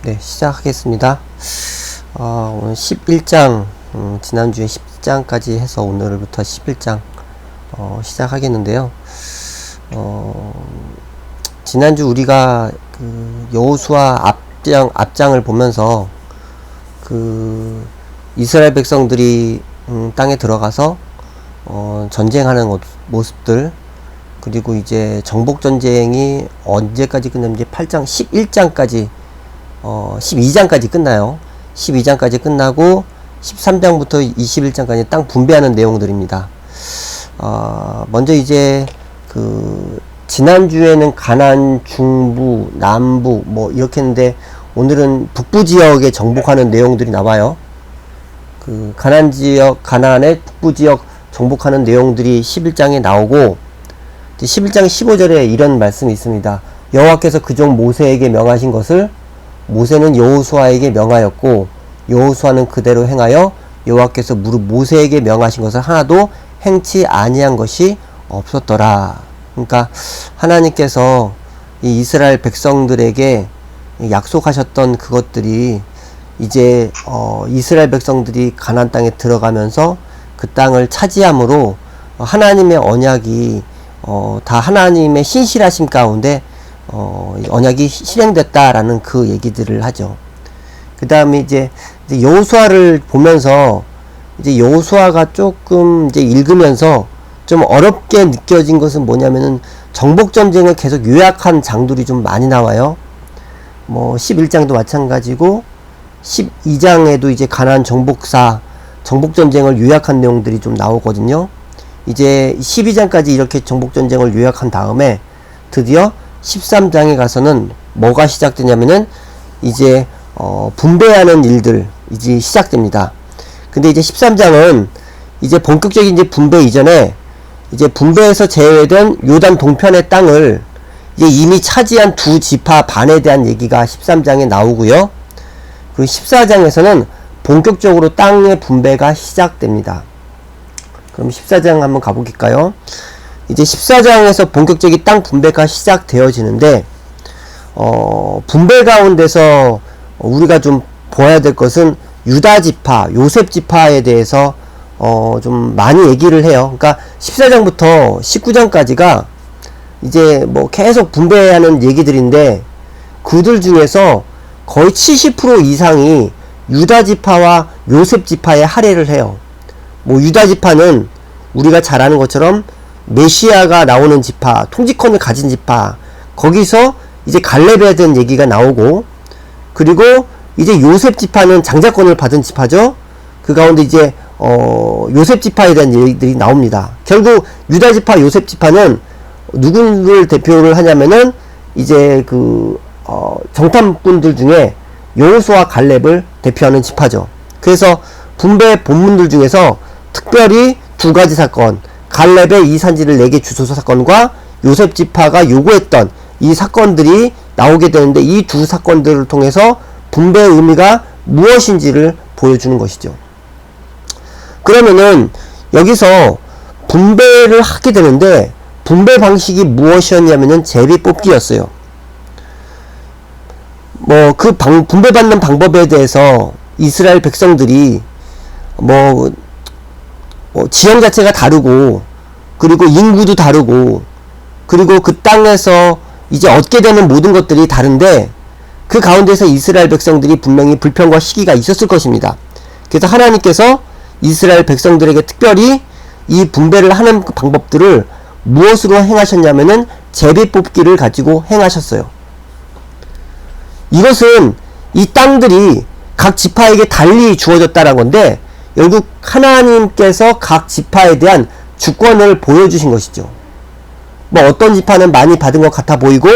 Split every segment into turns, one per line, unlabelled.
네, 시작하겠습니다. 오늘 11장, 지난주에 10장까지 해서 오늘부터 11장, 시작하겠는데요. 지난주 우리가 여호수아 앞장을 보면서 이스라엘 백성들이 땅에 들어가서 전쟁하는 모습들, 그리고 이제 정복전쟁이 언제까지 끝나면 이제 8장 11장까지 12장까지 끝나요. 12장까지 끝나고 13장부터 21장까지 땅 분배하는 내용들입니다. 먼저 이제 지난주에는 가나안 중부, 남부 뭐 이렇게 했는데 오늘은 북부 지역에 정복하는 내용들이 나와요. 가나안의 북부 지역 정복하는 내용들이 11장에 나오고 11장 15절에 이런 말씀이 있습니다. 여호와께서 그종 모세에게 명하신 것을 모세는 여호수아에게 명하였고 여호수아는 그대로 행하여 여호와께서 무릇 모세에게 명하신 것을 하나도 행치 아니한 것이 없었더라. 그러니까 하나님께서 이 이스라엘 백성들에게 약속하셨던 그것들이 이제 이스라엘 백성들이 가나안 땅에 들어가면서 그 땅을 차지함으로 하나님의 언약이 다 하나님의 신실하심 가운데 언약이 실행됐다라는 그 얘기들을 하죠. 그 다음에 이제 여호수아를 보면서 이제 여호수아가 조금 이제 읽으면서 좀 어렵게 느껴진 것은 뭐냐면은 정복전쟁을 계속 요약한 장들이 좀 많이 나와요. 뭐 11장도 마찬가지고 12장에도 이제 가나안 정복전쟁을 요약한 내용들이 좀 나오거든요. 이제 12장까지 이렇게 정복전쟁을 요약한 다음에 드디어 13장에 가서는 뭐가 시작되냐면은 이제 분배하는 일들 이제 시작됩니다. 근데 이제 13장은 이제 본격적인 이제 분배 이전에 이제 분배에서 제외된 요단 동편의 땅을 이제 이미 차지한 두 지파 반에 대한 얘기가 13장에 나오고요. 그 14장에서는 본격적으로 땅의 분배가 시작됩니다. 그럼 14장 한번 가볼까요? 이제 14장에서 본격적인 땅 분배가 시작되어지는데 분배 가운데서 우리가 좀 보아야 될 것은 유다 지파, 요셉 지파에 대해서 좀 많이 얘기를 해요. 그러니까 14장부터 19장까지가 이제 뭐 계속 분배하는 얘기들인데 그들 중에서 거의 70% 이상이 유다 지파와 요셉 지파에 할애를 해요. 뭐 유다 지파는 우리가 잘 아는 것처럼 메시아가 나오는 지파, 통치권을 가진 지파, 거기서 이제 갈렙에 대한 얘기가 나오고, 그리고 이제 요셉 지파는 장자권을 받은 지파죠. 그 가운데 이제 요셉 지파에 대한 얘기들이 나옵니다. 결국 유다 지파, 요셉 지파는 누구를 대표를 하냐면은 이제 정탐꾼들 중에 여호수아 갈렙을 대표하는 지파죠. 그래서 분배 본문들 중에서 특별히 두 가지 사건, 갈렙의 이 산지를 내게 주소서 사건과 요셉 지파가 요구했던 이 사건들이 나오게 되는데 이 두 사건들을 통해서 분배의 의미가 무엇인지를 보여주는 것이죠. 그러면은 여기서 분배를 하게 되는데 분배 방식이 무엇이었냐면은 제비 뽑기였어요. 뭐 분배받는 방법에 대해서 이스라엘 백성들이 지형 자체가 다르고, 그리고 인구도 다르고, 그리고 그 땅에서 이제 얻게 되는 모든 것들이 다른데 그 가운데서 이스라엘 백성들이 분명히 불평과 시기가 있었을 것입니다. 그래서 하나님께서 이스라엘 백성들에게 특별히 이 분배를 하는 그 방법들을 무엇으로 행하셨냐면은 제비 뽑기를 가지고 행하셨어요. 이것은 이 땅들이 각 지파에게 달리 주어졌다는 건데 결국 하나님께서 각 지파에 대한 주권을 보여주신 것이죠. 뭐 어떤 지파는 많이 받은 것 같아 보이고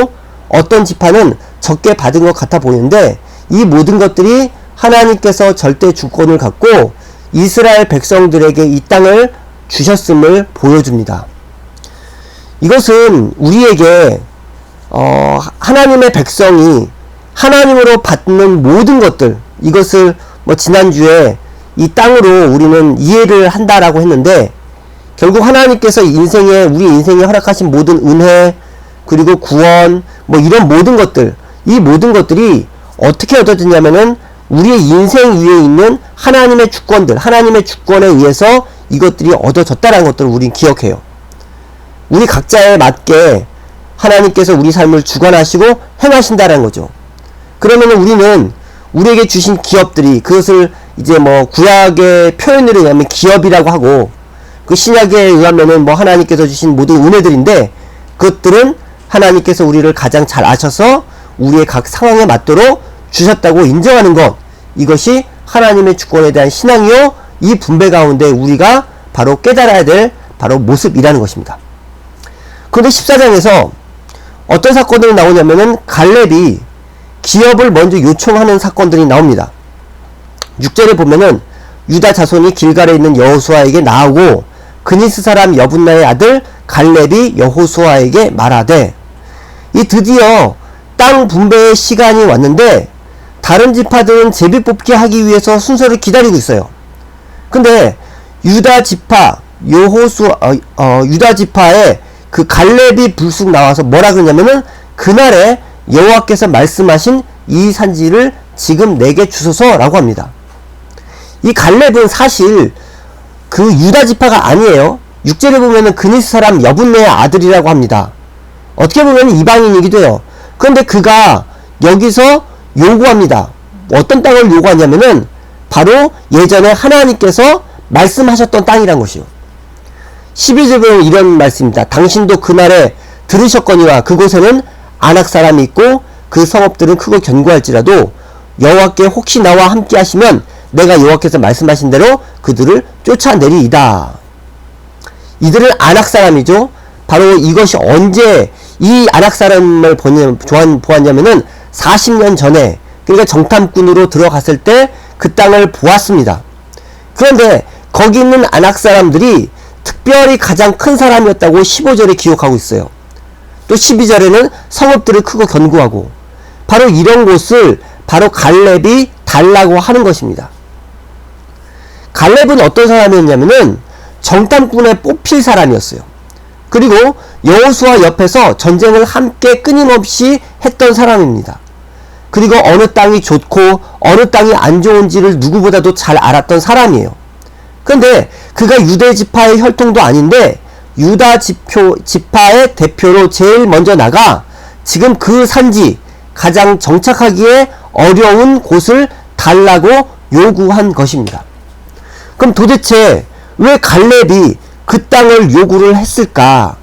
어떤 지파는 적게 받은 것 같아 보이는데 이 모든 것들이 하나님께서 절대 주권을 갖고 이스라엘 백성들에게 이 땅을 주셨음을 보여줍니다. 이것은 우리에게 하나님의 백성이 하나님으로 받는 모든 것들, 이것을 뭐 지난주에 이 땅으로 우리는 이해를 한다라고 했는데 결국 하나님께서 우리 인생에 허락하신 모든 은혜, 그리고 구원, 뭐 이런 모든 것들, 이 모든 것들이 어떻게 얻어졌냐면은 우리의 인생 위에 있는 하나님의 주권들, 하나님의 주권에 의해서 이것들이 얻어졌다는 것들을 우리는 기억해요. 우리 각자에 맞게 하나님께서 우리 삶을 주관하시고 행하신다는 거죠. 그러면 우리는 우리에게 주신 기업들이, 그것을 이제 뭐 구약의 표현으로 의하면 기업이라고 하고, 그 신약에 의하면은 뭐 하나님께서 주신 모든 은혜들인데, 그것들은 하나님께서 우리를 가장 잘 아셔서 우리의 각 상황에 맞도록 주셨다고 인정하는 것, 이것이 하나님의 주권에 대한 신앙이요, 이 분배 가운데 우리가 바로 깨달아야 될 바로 모습이라는 것입니다. 그런데 14장에서 어떤 사건들이 나오냐면은 갈렙이 기업을 먼저 요청하는 사건들이 나옵니다. 6절에 보면은 유다 자손이 길갈에 있는 여호수아에게 나오고 그니스 사람 여분나의 아들 갈렙이 여호수아에게 말하되, 이 드디어 땅 분배의 시간이 왔는데 다른 지파들은 제비 뽑기 하기 위해서 순서를 기다리고 있어요. 근데 유다 지파 유다 지파의 그 갈렙이 불쑥 나와서 뭐라 그러냐면은, 그날에 여호와께서 말씀하신 이 산지를 지금 내게 주소서라고 합니다. 이 갈렙은 사실 그 유다 지파가 아니에요. 6절에 보면은 그니스 사람 여분네의 아들이라고 합니다. 어떻게 보면 이방인이기도 해요. 그런데 그가 여기서 요구합니다. 어떤 땅을 요구하냐면은 바로 예전에 하나님께서 말씀하셨던 땅이란 것이요. 12절에 보면 이런 말씀입니다. 당신도 그날에 들으셨거니와 그곳에는 아낙 사람이 있고 그 성읍들은 크고 견고할지라도 여호와께 혹시 나와 함께 하시면 내가 여호와께서 말씀하신 대로 그들을 쫓아내리이다. 이들은 아낙 사람이죠. 바로 이것이 언제 이 아낙 사람을 보았냐면은 40년 전에, 그러니까 정탐꾼으로 들어갔을 때 그 땅을 보았습니다. 그런데 거기 있는 아낙 사람들이 특별히 가장 큰 사람이었다고 15절에 기록하고 있어요. 또 12절에는 성읍들을 크고 견고하고, 바로 이런 곳을 바로 갈렙이 달라고 하는 것입니다. 갈렙은 어떤 사람이었냐면은 정탐꾼에 뽑힐 사람이었어요. 그리고 여호수아 옆에서 전쟁을 함께 끊임없이 했던 사람입니다. 그리고 어느 땅이 좋고 어느 땅이 안 좋은지를 누구보다도 잘 알았던 사람이에요. 그런데 그가 유대 지파의 혈통도 아닌데 유다 지파의 대표로 제일 먼저 나가 지금 그 산지, 가장 정착하기에 어려운 곳을 달라고 요구한 것입니다. 그럼 도대체 왜 갈렙이 그 땅을 요구를 했을까?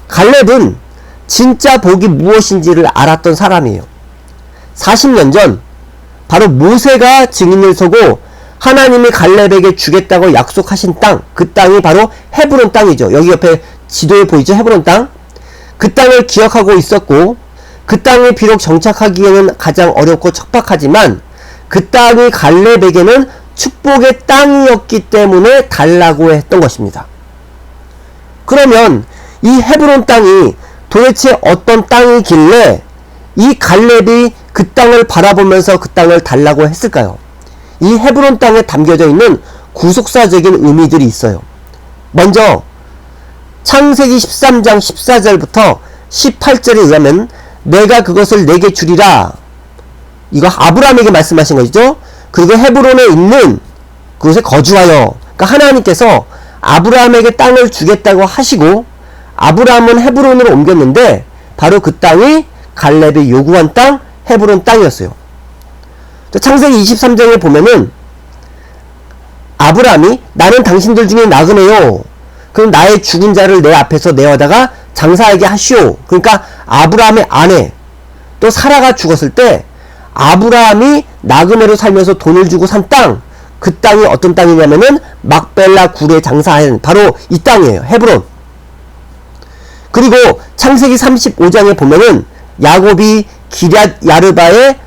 갈렙은 진짜 복이 무엇인지를 알았던 사람이에요. 40년 전 바로 모세가 증인을 서고 하나님이 갈렙에게 주겠다고 약속하신 땅, 그 땅이 바로 헤브론 땅이죠. 여기 옆에 지도에 보이죠? 헤브론 땅. 그 땅을 기억하고 있었고, 그 땅이 비록 정착하기에는 가장 어렵고 척박하지만 그 땅이 갈렙에게는 축복의 땅이었기 때문에 달라고 했던 것입니다. 그러면 이 헤브론 땅이 도대체 어떤 땅이길래 이 갈렙이 그 땅을 바라보면서 그 땅을 달라고 했을까요? 이 헤브론 땅에 담겨져 있는 구속사적인 의미들이 있어요. 먼저 창세기 13장 14절부터 18절에 의하면 내가 그것을 내게 주리라. 이거 아브라함에게 말씀하신 것이죠. 그리고 헤브론에 있는 그곳에 거주하여, 그러니까 하나님께서 아브라함에게 땅을 주겠다고 하시고 아브라함은 헤브론으로 옮겼는데 바로 그 땅이 갈렙이 요구한 땅, 헤브론 땅이었어요. 창세기 23장에 보면은 아브라함이 나는 당신들 중에 나그네요. 그럼 나의 죽은 자를 내 앞에서 내어다가 장사하게 하시오. 그러니까 아브라함의 아내 또 사라가 죽었을 때 아브라함이 나그네로 살면서 돈을 주고 산 땅, 그 땅이 어떤 땅이냐면은 막벨라 굴에 장사하는 바로 이 땅이에요. 헤브론. 그리고 창세기 35장에 보면은 야곱이 기럇 야르바의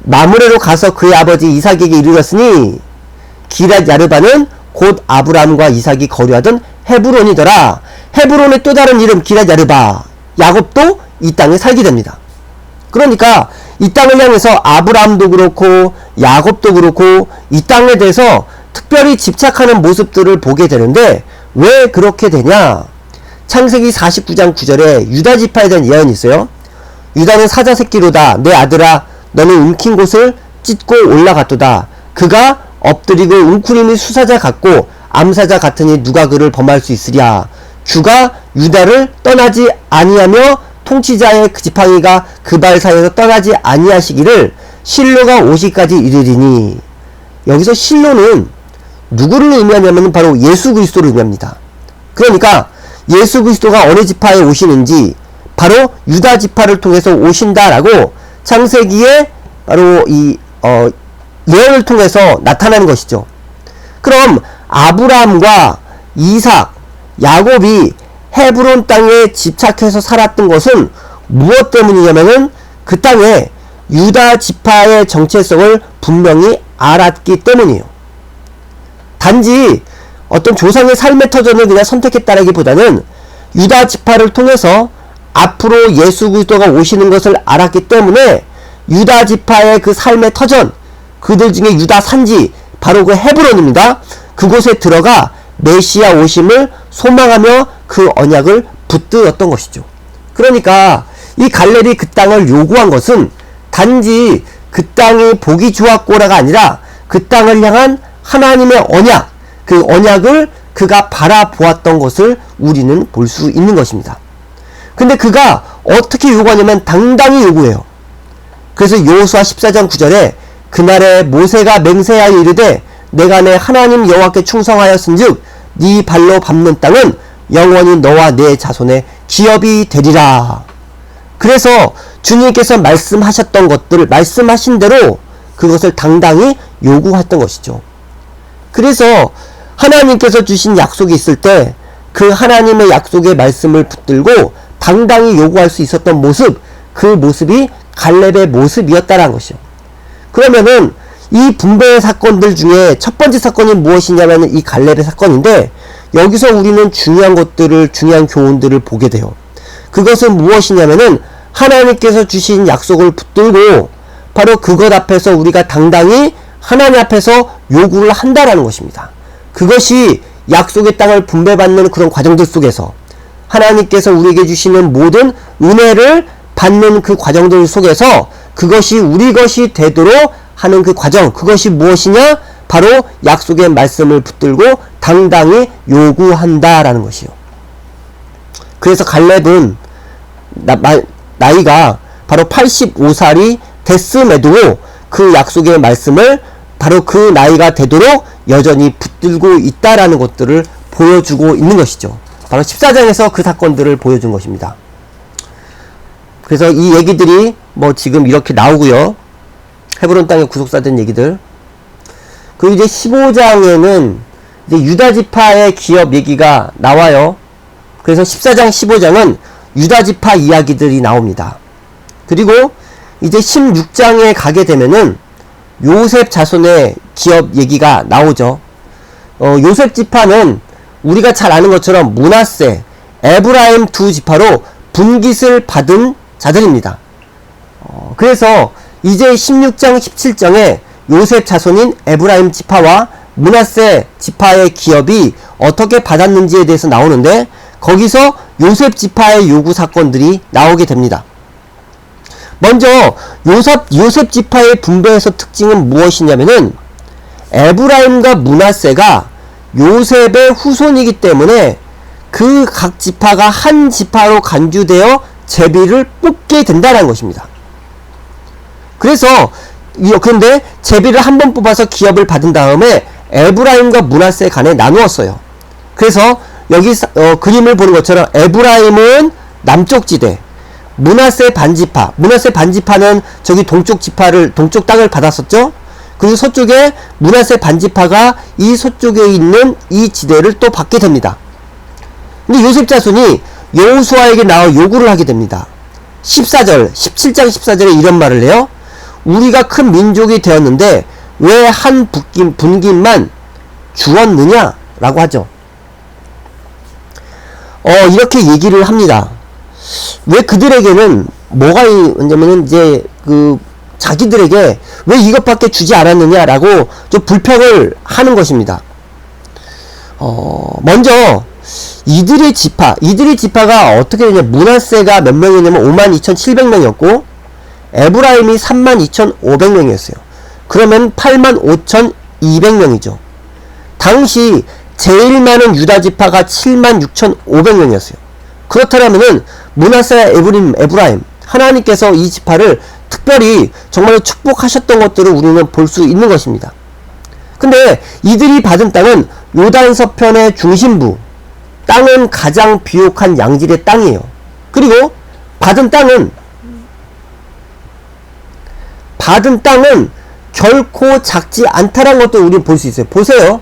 마므레로 가서 그의 아버지 이삭에게 이르렀으니 기럇 야르바는 곧 아브라함과 이삭이 거류하던 헤브론이더라. 헤브론의 또 다른 이름 기럇 야르바. 야곱도 이 땅에 살게 됩니다. 그러니까 이 땅을 향해서 아브라함도 그렇고 야곱도 그렇고 이 땅에 대해서 특별히 집착하는 모습들을 보게 되는데 왜 그렇게 되냐? 창세기 49장 9절에 유다 지파에 대한 예언이 있어요. 유다는 사자 새끼로다. 내 아들아 너는 움킨 곳을 찢고 올라갔도다. 그가 엎드리고 웅크림이 수사자 같고 암사자 같으니 누가 그를 범할 수 있으랴. 주가 유다를 떠나지 아니하며 통치자의 그 지팡이가 그 발 사이에서 떠나지 아니하시기를 실로가 오시까지 이르리니. 여기서 실로는 누구를 의미하냐면 바로 예수 그리스도를 의미합니다. 그러니까 예수 그리스도가 어느 지파에 오시는지 바로 유다 지파를 통해서 오신다라고 창세기에 바로 이 예언을 통해서 나타나는 것이죠. 그럼 아브라함과 이삭, 야곱이 헤브론 땅에 집착해서 살았던 것은 무엇 때문이냐면은 그 땅에 유다 지파의 정체성을 분명히 알았기 때문이에요. 단지 어떤 조상의 삶의 터전을 그냥 선택했다라기보다는 유다 지파를 통해서 앞으로 예수 그리스도가 오시는 것을 알았기 때문에 유다 지파의 그 삶의 터전, 그들 중에 유다 산지 바로 그 헤브론입니다. 그곳에 들어가 메시아 오심을 소망하며 그 언약을 붙들었던 것이죠. 그러니까 이 갈렙이 그 땅을 요구한 것은 단지 그 땅이 보기 좋았고라가 아니라 그 땅을 향한 하나님의 언약, 그 언약을 그가 바라보았던 것을 우리는 볼 수 있는 것입니다. 근데 그가 어떻게 요구하냐면 당당히 요구해요. 그래서 여호수아 14장 9절에 그날에 모세가 맹세하여 이르되 내가 내 하나님 여호와께 충성하였은즉 네 발로 밟는 땅은 영원히 너와 내 자손의 기업이 되리라. 그래서 주님께서 말씀하셨던 것들을 말씀하신 대로 그것을 당당히 요구했던 것이죠. 그래서 하나님께서 주신 약속이 있을 때 그 하나님의 약속의 말씀을 붙들고 당당히 요구할 수 있었던 모습, 그 모습이 갈렙의 모습이었다는 것이요. 그러면은 이 분배의 사건들 중에 첫 번째 사건이 무엇이냐면 이 갈렙의 사건인데, 여기서 우리는 중요한 것들을, 중요한 교훈들을 보게 돼요. 그것은 무엇이냐면은 하나님께서 주신 약속을 붙들고 바로 그것 앞에서 우리가 당당히 하나님 앞에서 요구를 한다라는 것입니다. 그것이 약속의 땅을 분배받는 그런 과정들 속에서 하나님께서 우리에게 주시는 모든 은혜를 받는 그 과정들 속에서 그것이 우리 것이 되도록 하는 그 과정, 그것이 무엇이냐? 바로 약속의 말씀을 붙들고 당당히 요구한다라는 것이요. 그래서 갈렙은 나이가 바로 85살이 됐음에도 그 약속의 말씀을 바로 그 나이가 되도록 여전히 붙들고 있다라는 것들을 보여주고 있는 것이죠. 바로 14장에서 그 사건들을 보여준 것입니다. 그래서 이 얘기들이 뭐 지금 이렇게 나오고요. 헤브론 땅에 구속사된 얘기들. 그리고 이제 15장에는 이제 유다 지파의 기업 얘기가 나와요. 그래서 14장, 15장은 유다 지파 이야기들이 나옵니다. 그리고 이제 16장에 가게 되면은 요셉 자손의 기업 얘기가 나오죠. 요셉 지파는 우리가 잘 아는 것처럼 므낫세, 에브라임 두 지파로 분깃을 받은 자들입니다. 그래서 이제 16장, 17장에 요셉 자손인 에브라임 지파와 므낫세 지파의 기업이 어떻게 받았는지에 대해서 나오는데, 거기서 요셉 지파의 요구 사건들이 나오게 됩니다. 먼저 요셉 지파의 분배에서 특징은 무엇이냐면은 에브라임과 므낫세가 요셉의 후손이기 때문에 그 각 지파가 한 지파로 간주되어 제비를 뽑게 된다는 것입니다. 그래서 그런데 제비를 한 번 뽑아서 기업을 받은 다음에 에브라임과 므낫세 간에 나누었어요. 그래서 여기 그림을 보는 것처럼 에브라임은 남쪽 지대, 므낫세 반지파, 므낫세 반지파는 저기 동쪽 땅을 받았었죠. 그리고 서쪽에 므낫세 반지파가 이 서쪽에 있는 이 지대를 또 받게 됩니다. 근데 요셉 자손이 여호수아에게 나와 요구를 하게 됩니다. 17장 14절에 이런 말을 해요. 우리가 큰 민족이 되었는데 왜 한 분깃만 주었느냐? 라고 하죠. 이렇게 얘기를 합니다. 왜 그들에게는 뭐가 있냐면은 이제 자기들에게 왜 이것밖에 주지 않았느냐라고 좀 불평을 하는 것입니다. 먼저 이들의 지파가 어떻게 되냐. 므낫세가 몇 명이냐면 52,700명이었고 에브라임이 32,500명이었어요. 그러면 85,200명이죠. 당시 제일 많은 유다 지파가 76,500명이었어요. 그렇다면은 므낫세와 에브라임 하나님께서 이 지파를 특별히 정말로 축복하셨던 것들을 우리는 볼 수 있는 것입니다. 근데 이들이 받은 땅은 요단 서편의 중심부, 땅은 가장 비옥한 양질의 땅이에요. 그리고 받은 땅은 결코 작지 않다라는 것도 우리는 볼 수 있어요. 보세요.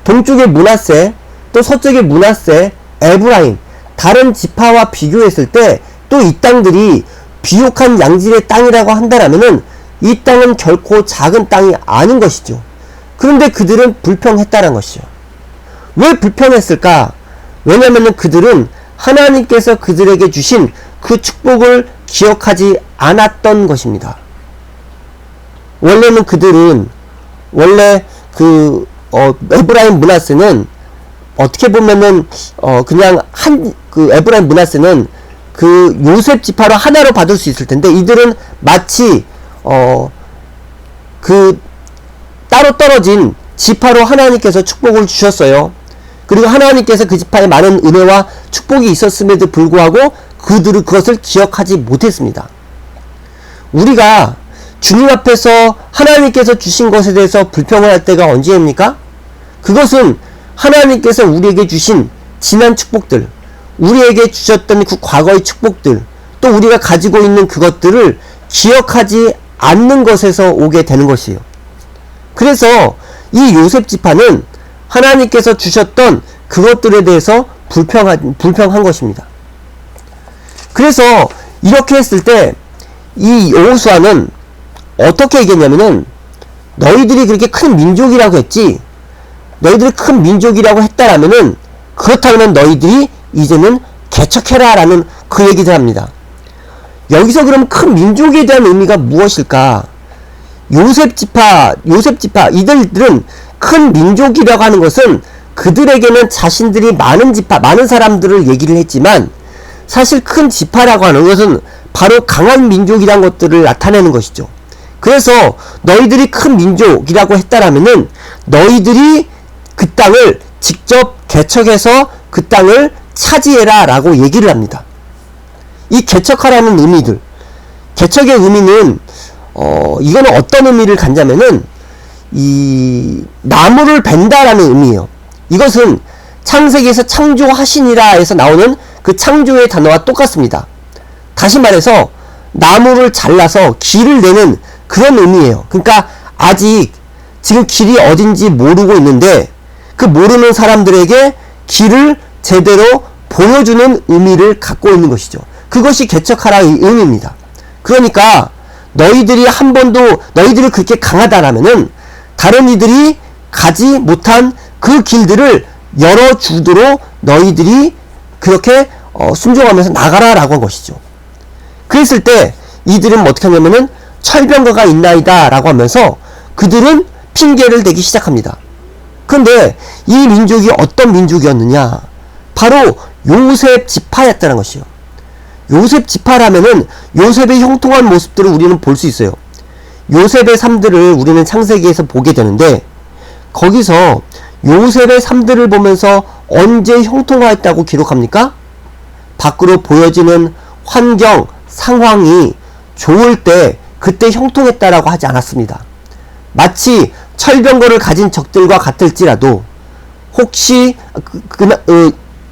동쪽의 므낫세, 또 서쪽의 므낫세, 에브라임, 다른 지파와 비교했을 때 또 이 땅들이 비옥한 양질의 땅이라고 한다라면은 이 땅은 결코 작은 땅이 아닌 것이죠. 그런데 그들은 불평했다는 것이죠. 왜 불평했을까? 왜냐면은 그들은 하나님께서 그들에게 주신 그 축복을 기억하지 않았던 것입니다. 원래는 그들은 에브라임 므낫세는 어떻게 보면은 그냥 에브라임 므낫세는 그 요셉 지파로 하나로 받을 수 있을 텐데 이들은 마치 그 따로 떨어진 지파로 하나님께서 축복을 주셨어요. 그리고 하나님께서 그 지파에 많은 은혜와 축복이 있었음에도 불구하고 그들은 그것을 기억하지 못했습니다. 우리가 주님 앞에서 하나님께서 주신 것에 대해서 불평을 할 때가 언제입니까? 그것은 하나님께서 우리에게 주신 지난 축복들, 우리에게 주셨던 그 과거의 축복들, 또 우리가 가지고 있는 그것들을 기억하지 않는 것에서 오게 되는 것이에요. 그래서 이 요셉 지파는 하나님께서 주셨던 그것들에 대해서 불평한 것입니다. 그래서 이렇게 했을 때 이 여호수아는 어떻게 얘기했냐면은 너희들이 그렇게 큰 민족이라고 했지, 너희들이 큰 민족이라고 했다라면은 그렇다면 너희들이 이제는 개척해라 라는 그 얘기를 합니다. 여기서 그럼 큰 민족에 대한 의미가 무엇일까? 요셉 지파 이들은 큰 민족이라고 하는 것은 그들에게는 자신들이 많은 사람들을 얘기를 했지만 사실 큰 지파라고 하는 것은 바로 강한 민족이란 것들을 나타내는 것이죠. 그래서 너희들이 큰 민족이라고 했다라면은 너희들이 그 땅을 직접 개척해서 그 땅을 차지해라 라고 얘기를 합니다. 이 개척하라는 의미들, 개척의 의미는 이거는 어떤 의미를 갖냐면은 이 나무를 벤다라는 의미예요. 이것은 창세기에서 창조하시니라 에서 나오는 그 창조의 단어와 똑같습니다. 다시 말해서 나무를 잘라서 길을 내는 그런 의미예요. 그러니까 아직 지금 길이 어딘지 모르고 있는데 그 모르는 사람들에게 길을 제대로 보여주는 의미를 갖고 있는 것이죠. 그것이 개척하라의 의미입니다. 그러니까 너희들이 그렇게 강하다라면은 다른 이들이 가지 못한 그 길들을 열어주도록 너희들이 그렇게 순종하면서 나가라라고 한 것이죠. 그랬을 때 이들은 어떻게 하냐면은 철병거가 있나이다 라고 하면서 그들은 핑계를 대기 시작합니다. 그런데 이 민족이 어떤 민족이었느냐? 바로 요셉 지파였다는 것이요. 요셉 지파라면은 요셉의 형통한 모습들을 우리는 볼 수 있어요. 요셉의 삶들을 우리는 창세기에서 보게 되는데 거기서 요셉의 삶들을 보면서 언제 형통하였다고 기록합니까? 밖으로 보여지는 환경, 상황이 좋을 때 그때 형통했다라고 하지 않았습니다. 마치 철병거를 가진 적들과 같을지라도 혹시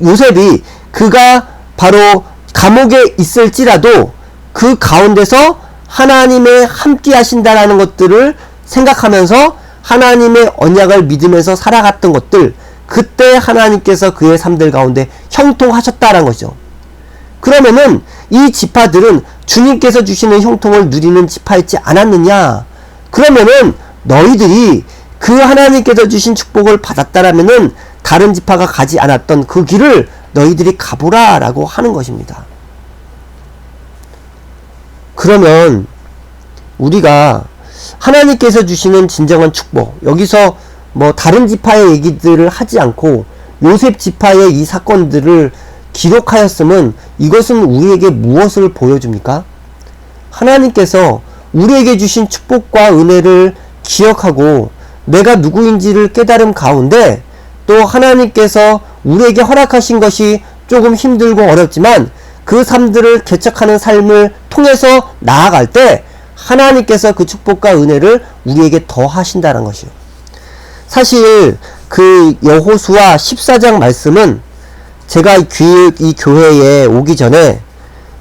요셉이 그가 바로 감옥에 있을지라도 그 가운데서 하나님의 함께 하신다라는 것들을 생각하면서 하나님의 언약을 믿으면서 살아갔던 것들, 그때 하나님께서 그의 삶들 가운데 형통하셨다라는 것이죠. 그러면은 이 지파들은 주님께서 주시는 형통을 누리는 지파였지 않았느냐? 그러면은 너희들이 그 하나님께서 주신 축복을 받았다라면은 다른 지파가 가지 않았던 그 길을 너희들이 가보라 라고 하는 것입니다. 그러면 우리가 하나님께서 주시는 진정한 축복, 여기서 뭐 다른 지파의 얘기들을 하지 않고 요셉 지파의 이 사건들을 기록하였음은 이것은 우리에게 무엇을 보여줍니까? 하나님께서 우리에게 주신 축복과 은혜를 기억하고 내가 누구인지를 깨달음 가운데 또 하나님께서 우리에게 허락하신 것이 조금 힘들고 어렵지만 그 삶들을 개척하는 삶을 통해서 나아갈 때 하나님께서 그 축복과 은혜를 우리에게 더 하신다는 것이요. 사실 그 여호수아 14장 말씀은 제가 이 교회에 오기 전에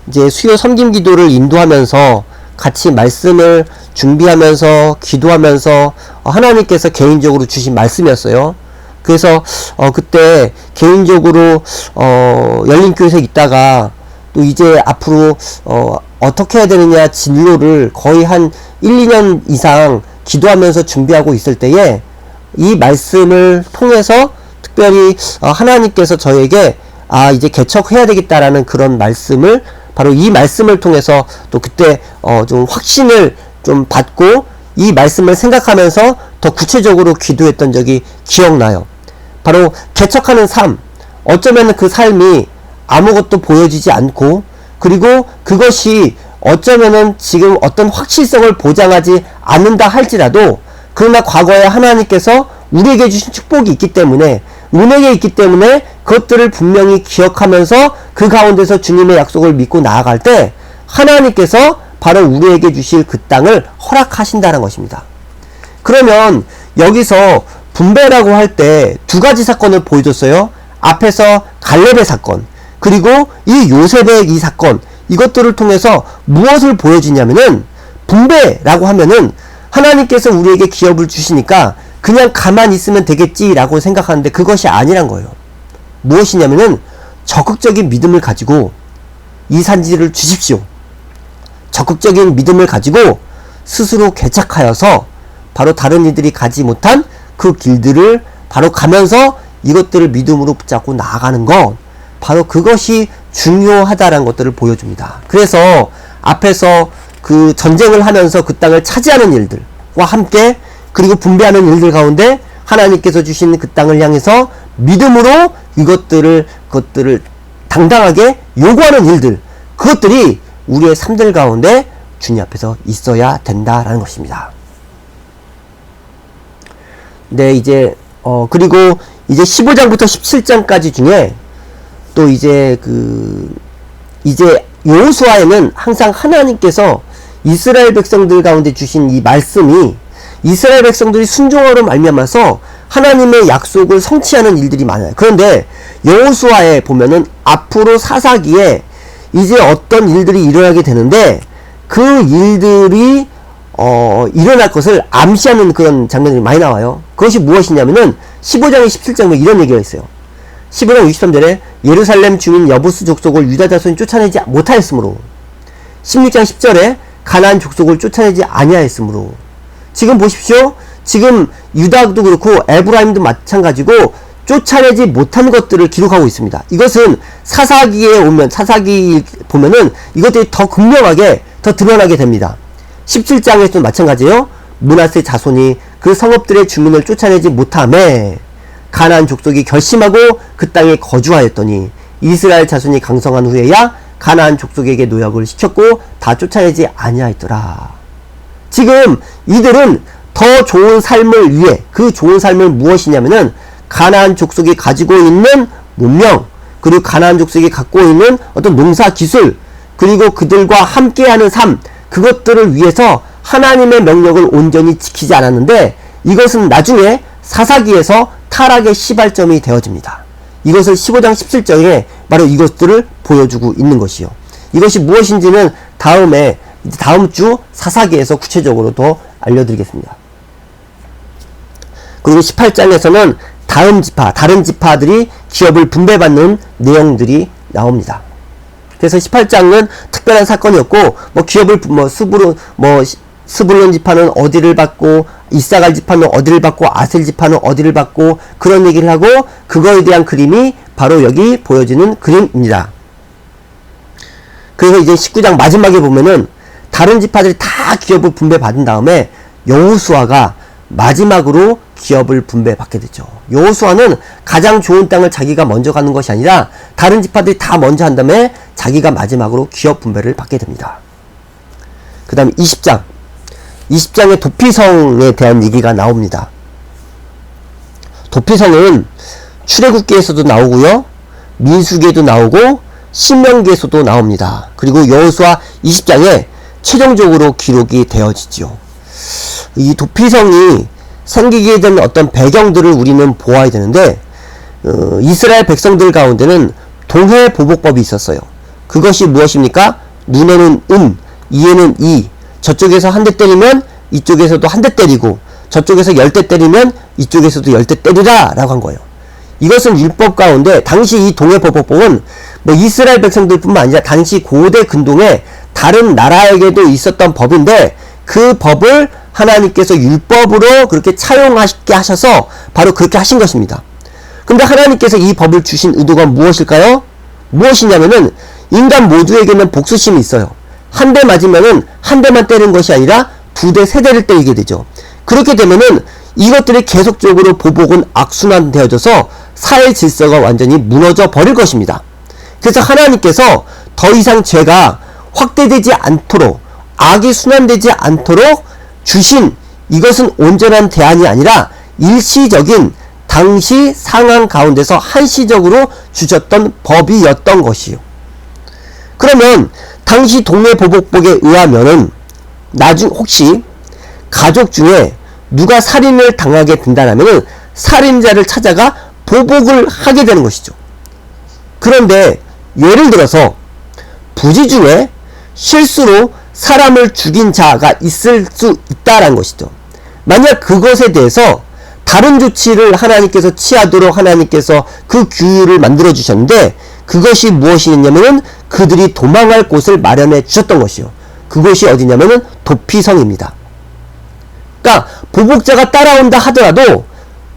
이제 수요 섬김 기도를 인도하면서 같이 말씀을 준비하면서 기도하면서 하나님께서 개인적으로 주신 말씀이었어요. 그래서 그때 개인적으로 열린교회에서 있다가 또 이제 앞으로 어떻게 해야 되느냐 진로를 거의 한 1, 2년 이상 기도하면서 준비하고 있을 때에 이 말씀을 통해서 특별히 하나님께서 저에게 이제 개척해야 되겠다라는 그런 말씀을 바로 이 말씀을 통해서 또 그때 좀 확신을 좀 받고 이 말씀을 생각하면서 더 구체적으로 기도했던 적이 기억나요. 바로 개척하는 삶, 어쩌면 그 삶이 아무것도 보여지지 않고 그리고 그것이 어쩌면은 지금 어떤 확실성을 보장하지 않는다 할지라도 그러나 과거에 하나님께서 우리에게 주신 축복이 있기 때문에 은혜가 있기 때문에 그것들을 분명히 기억하면서 그 가운데서 주님의 약속을 믿고 나아갈 때 하나님께서 바로 우리에게 주실 그 땅을 허락하신다는 것입니다. 그러면 여기서 분배라고 할 때 두 가지 사건을 보여줬어요. 앞에서 갈렙의 사건 그리고 이 요셉의 이 사건 이것들을 통해서 무엇을 보여주냐면은 분배라고 하면은 하나님께서 우리에게 기업을 주시니까 그냥 가만히 있으면 되겠지라고 생각하는데 그것이 아니란 거예요. 무엇이냐면은 적극적인 믿음을 가지고 이 산지를 주십시오. 적극적인 믿음을 가지고 스스로 개척하여서 바로 다른 이들이 가지 못한 그 길들을 바로 가면서 이것들을 믿음으로 붙잡고 나아가는 것 바로 그것이 중요하다라는 것들을 보여줍니다. 그래서 앞에서 그 전쟁을 하면서 그 땅을 차지하는 일들과 함께 그리고 분배하는 일들 가운데 하나님께서 주신 그 땅을 향해서 믿음으로 그것들을 당당하게 요구하는 일들 그것들이 우리의 삶들 가운데 주님 앞에서 있어야 된다라는 것입니다. 네, 이제 그리고 이제 15장부터 17장까지 중에 또 이제 이제 여호수아에는 항상 하나님께서 이스라엘 백성들 가운데 주신 이 말씀이 이스라엘 백성들이 순종하로 말미암아서 하나님의 약속을 성취하는 일들이 많아요. 그런데 여호수아에 보면은 앞으로 사사기에 이제 어떤 일들이 일어나게 되는데 그 일들이 일어날 것을 암시하는 그런 장면들이 많이 나와요. 그것이 무엇이냐면은 15장에 17장에 이런 얘기가 있어요. 15장 63절에 예루살렘 주민 여부스 족속을 유다 자손이 쫓아내지 못하였으므로 16장 10절에 가나안 족속을 쫓아내지 아니하였으므로 지금 보십시오. 지금 유다도 그렇고 에브라임도 마찬가지고 쫓아내지 못한 것들을 기록하고 있습니다. 이것은 사사기 보면은 이것들이 더 극명하게 더 드러나게 됩니다. 17장에서도 마찬가지예요. 므낫세 자손이 그 성읍들의 주민을 쫓아내지 못하매 가나안 족속이 결심하고 그 땅에 거주하였더니 이스라엘 자손이 강성한 후에야 가나안 족속에게 노역을 시켰고 다 쫓아내지 아니하였더라. 지금 이들은 더 좋은 삶을 위해 그 좋은 삶을 무엇이냐면은 가나안 족속이 가지고 있는 문명 그리고 가나안 족속이 갖고 있는 어떤 농사 기술 그리고 그들과 함께하는 삶 그것들을 위해서 하나님의 명령을 온전히 지키지 않았는데 이것은 나중에 사사기에서 타락의 시발점이 되어집니다. 이것을 15장 17장에 바로 이것들을 보여주고 있는 것이요. 이것이 무엇인지는 다음 주 사사기에서 구체적으로 더 알려드리겠습니다. 그리고 18장에서는 다른 지파들이 기업을 분배받는 내용들이 나옵니다. 그래서 18장은 특별한 사건이었고, 기업을, 스불론 지파는 어디를 받고, 이사갈 지파는 어디를 받고, 아셀 지파는 어디를 받고, 그런 얘기를 하고, 그거에 대한 그림이 바로 여기 보여지는 그림입니다. 그래서 이제 19장 마지막에 보면은, 다른 지파들이 다 기업을 분배받은 다음에, 여호수아가 마지막으로 기업을 분배받게 되죠. 여호수아는 가장 좋은 땅을 자기가 먼저 가는 것이 아니라 다른 지파들이 다 먼저 한 다음에 자기가 마지막으로 기업 분배를 받게 됩니다. 그 다음에 20장의 도피성에 대한 얘기가 나옵니다. 도피성은 출애굽기에서도 나오고요, 민수기에도 나오고 신명기에서도 나옵니다. 그리고 여호수아 20장에 최종적으로 기록이 되어지죠. 이 도피성이 생기게 된 어떤 배경들을 우리는 보아야 되는데, 이스라엘 백성들 가운데는 동해보복법이 있었어요. 그것이 무엇입니까? 눈에는 은, 이에는 이, 저쪽에서 한 대 때리면 이쪽에서도 한 대 때리고, 저쪽에서 10대 때리면 이쪽에서도 10대 때리라 라고 한 거예요. 이것은 율법 가운데 당시 이 동해보복법은 뭐 이스라엘 백성들 뿐만 아니라 당시 고대 근동에 다른 나라에게도 있었던 법인데, 그 법을 하나님께서 율법으로 그렇게 차용하게 하셔서 바로 그렇게 하신 것입니다. 근데 하나님께서 이 법을 주신 의도가 무엇일까요? 무엇이냐면은 인간 모두에게는 복수심이 있어요. 한 대 맞으면은 한 대만 때리는 것이 아니라 두 대, 세 대를 때리게 되죠. 그렇게 되면은 이것들이 계속적으로 보복은 악순환되어져서 사회 질서가 완전히 무너져 버릴 것입니다. 그래서 하나님께서 더 이상 죄가 확대되지 않도록, 악이 순환되지 않도록 주신, 이것은 온전한 대안이 아니라 일시적인 당시 상황 가운데서 한시적으로 주셨던 법이었던 것이요. 그러면 당시 동해보복법에 의하면은 혹시 가족 중에 누가 살인을 당하게 된다면은 살인자를 찾아가 보복을 하게 되는 것이죠. 그런데 예를 들어서 부지 중에 실수로 사람을 죽인 자가 있을 수 있다라는 것이죠. 만약 그것에 대해서 다른 조치를 하나님께서 취하도록 하나님께서 그 규율을 만들어 주셨는데, 그것이 무엇이냐면은 그들이 도망할 곳을 마련해 주셨던 것이요. 그곳이 어디냐면은 도피성입니다. 그러니까 보복자가 따라온다 하더라도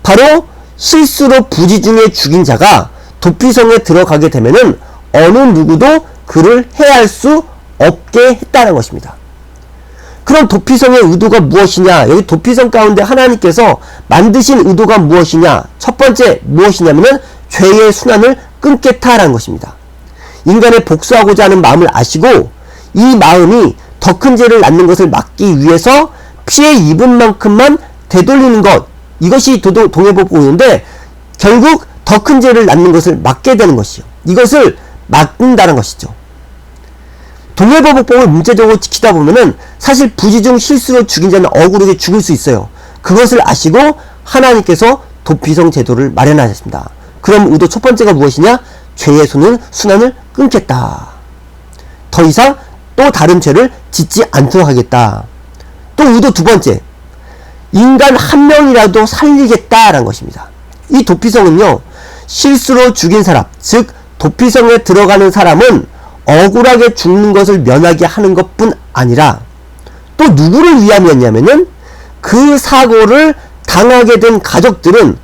바로 실수로 부지 중에 죽인 자가 도피성에 들어가게 되면은 어느 누구도 그를 해할 수 없게 했다는 것입니다. 그럼 도피성의 의도가 무엇이냐? 여기 도피성 가운데 하나님께서 만드신 의도가 무엇이냐? 첫 번째 무엇이냐면은 죄의 순환을 끊겠다라는 것입니다. 인간의 복수하고자 하는 마음을 아시고 이 마음이 더 큰 죄를 낳는 것을 막기 위해서 피해 입은 만큼만 되돌리는 것, 이것이 동해보복인데 결국 더 큰 죄를 낳는 것을 막게 되는 것이요. 이것을 막는다는 것이죠. 동해보복법을 문제적으로 지키다 보면은 사실 부지 중 실수로 죽인 자는 억울하게 죽을 수 있어요. 그것을 아시고 하나님께서 도피성 제도를 마련하셨습니다. 그럼 의도 첫 번째가 무엇이냐? 죄의 순환을 끊겠다. 더 이상 또 다른 죄를 짓지 않도록 하겠다. 또 의도 두 번째, 인간 한 명이라도 살리겠다라는 것입니다. 이 도피성은요, 실수로 죽인 사람, 즉 도피성에 들어가는 사람은 억울하게 죽는 것을 면하게 하는 것뿐 아니라 또 누구를 위함이었냐면은 그 사고를 당하게 된 가족들은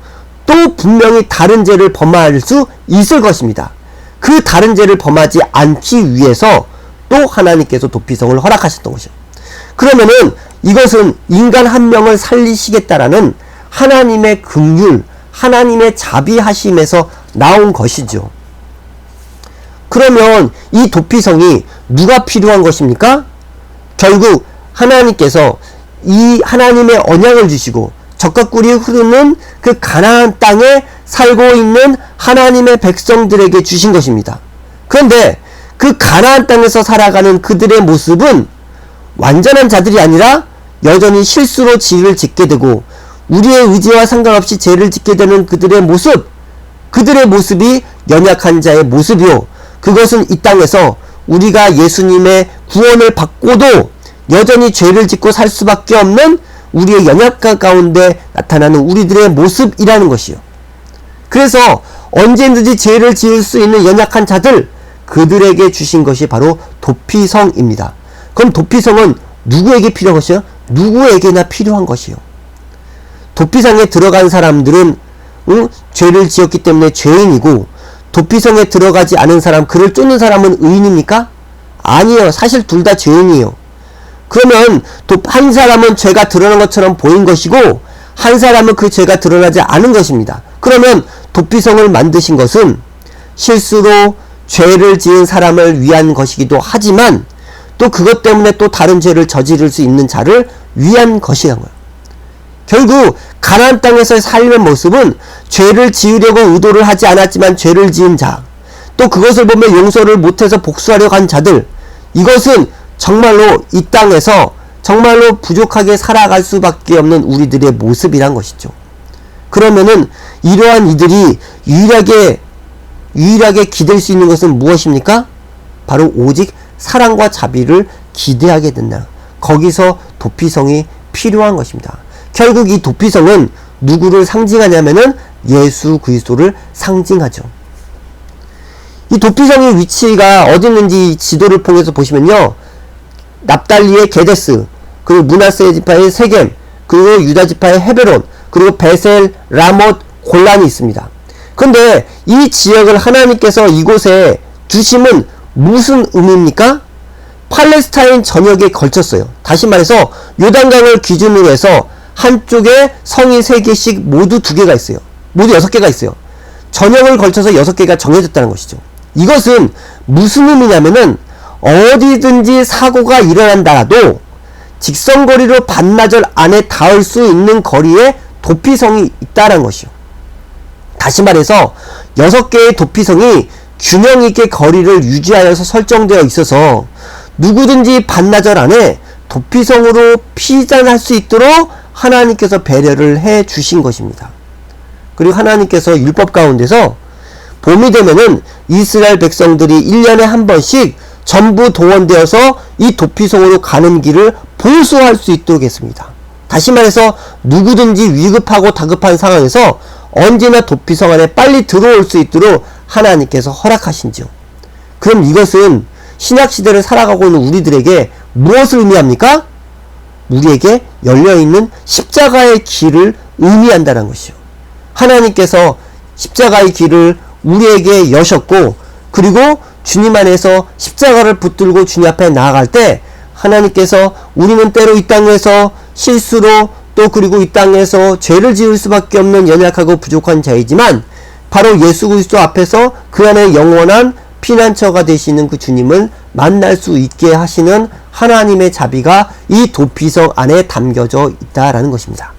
또 분명히 다른 죄를 범할 수 있을 것입니다. 그 다른 죄를 범하지 않기 위해서 또 하나님께서 도피성을 허락하셨던 것이죠. 그러면은 이것은 인간 한 명을 살리시겠다라는 하나님의 긍휼, 하나님의 자비하심에서 나온 것이죠. 그러면 이 도피성이 누가 필요한 것입니까? 결국 하나님께서 이 하나님의 언약을 주시고 젖과 꿀이 흐르는 그 가나안 땅에 살고 있는 하나님의 백성들에게 주신 것입니다. 그런데 그 가나안 땅에서 살아가는 그들의 모습은 완전한 자들이 아니라 여전히 실수로 죄를 짓게 되고 우리의 의지와 상관없이 죄를 짓게 되는 그들의 모습이 연약한 자의 모습이요, 그것은 이 땅에서 우리가 예수님의 구원을 받고도 여전히 죄를 짓고 살 수밖에 없는 우리의 연약함 가운데 나타나는 우리들의 모습이라는 것이요. 그래서 언제든지 죄를 지을 수 있는 연약한 자들, 그들에게 주신 것이 바로 도피성입니다. 그럼 도피성은 누구에게 필요한 것이요? 누구에게나 필요한 것이요. 도피성에 들어간 사람들은 죄를 지었기 때문에 죄인이고, 도피성에 들어가지 않은 사람, 그를 쫓는 사람은 의인입니까? 아니에요. 사실 둘 다 죄인이에요. 그러면 한 사람은 죄가 드러난 것처럼 보인 것이고 한 사람은 그 죄가 드러나지 않은 것입니다. 그러면 도피성을 만드신 것은 실수로 죄를 지은 사람을 위한 것이기도 하지만 또 그것 때문에 또 다른 죄를 저지를 수 있는 자를 위한 것이란 거예요. 결국 가나안 땅에서의 삶의 모습은 죄를 지으려고 의도를 하지 않았지만 죄를 지은 자, 또 그것을 보면 용서를 못해서 복수하려고 한 자들, 이것은 정말로 이 땅에서 정말로 부족하게 살아갈 수밖에 없는 우리들의 모습이란 것이죠. 그러면은 이러한 이들이 유일하게 기댈 수 있는 것은 무엇입니까? 바로 오직 사랑과 자비를 기대하게 된다. 거기서 도피성이 필요한 것입니다. 결국 이 도피성은 누구를 상징하냐면은 예수 그리스도를 상징하죠. 이 도피성의 위치가 어디 있는지 지도를 통해서 보시면요, 납달리의 게데스, 그리고 므낫세 지파의 세겜, 그리고 유다 지파의 헤베론, 그리고 베셀, 라못, 골란이 있습니다. 근데 이 지역을 하나님께서 이곳에 두심은 무슨 의미입니까? 팔레스타인 전역에 걸쳤어요. 다시 말해서 요단강을 기준으로 해서 한쪽에 성이 3개씩 모두 2개가 있어요. 모두 6개가 있어요. 전역을 걸쳐서 6개가 정해졌다는 것이죠. 이것은 무슨 의미냐면은 어디든지 사고가 일어난다라도 직선거리로 반나절 안에 닿을 수 있는 거리에 도피성이 있다는 것이요. 다시 말해서 6개의 도피성이 균형 있게 거리를 유지하여서 설정되어 있어서 누구든지 반나절 안에 도피성으로 피난할 수 있도록 하나님께서 배려를 해 주신 것입니다. 그리고 하나님께서 율법 가운데서 봄이 되면은 이스라엘 백성들이 1년에 한 번씩 전부 동원되어서 이 도피성으로 가는 길을 보수할 수 있도록 했습니다. 다시 말해서 누구든지 위급하고 다급한 상황에서 언제나 도피성 안에 빨리 들어올 수 있도록 하나님께서 허락하신지요. 그럼 이것은 신약시대를 살아가고 있는 우리들에게 무엇을 의미합니까? 우리에게 열려있는 십자가의 길을 의미한다는 것이요. 하나님께서 십자가의 길을 우리에게 여셨고, 그리고 주님 안에서 십자가를 붙들고 주님 앞에 나아갈 때 하나님께서 우리는 때로 이 땅에서 실수로 또 그리고 이 땅에서 죄를 지을 수밖에 없는 연약하고 부족한 자이지만 바로 예수 그리스도 앞에서 그 안에 영원한 피난처가 되시는 그 주님을 만날 수 있게 하시는 하나님의 자비가 이 도피성 안에 담겨져 있다라는 것입니다.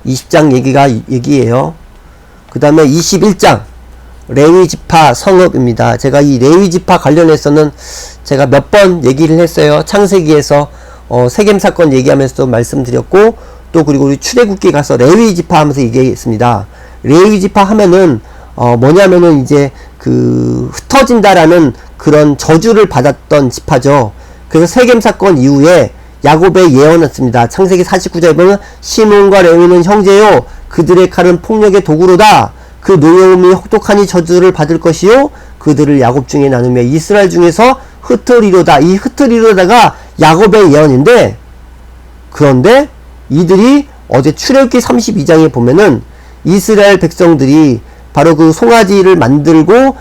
20장 얘기예요. 그 다음에 21장 레위지파 성읍입니다. 제가 이 레위지파 관련해서는 제가 몇 번 얘기를 했어요. 창세기에서 세겜 사건 얘기하면서도 말씀드렸고, 또 그리고 우리 출애굽기 가서 레위지파 하면서 얘기했습니다. 레위지파 하면은 뭐냐면은 이제 그 흩어진다라는 그런 저주를 받았던 지파죠. 그래서 세겜 사건 이후에 야곱의 예언했습니다. 창세기 49장에 보면 시몬과 레위는 형제요, 그들의 칼은 폭력의 도구로다. 그 노여움이 혹독하니 저주를 받을 것이요, 그들을 야곱 중에 나누며 이스라엘 중에서 흩으리로다. 이 흩으리로다가 야곱의 예언인데, 그런데 이들이 어제 출애굽기 32장에 보면은 이스라엘 백성들이 바로 그 송아지를 만들고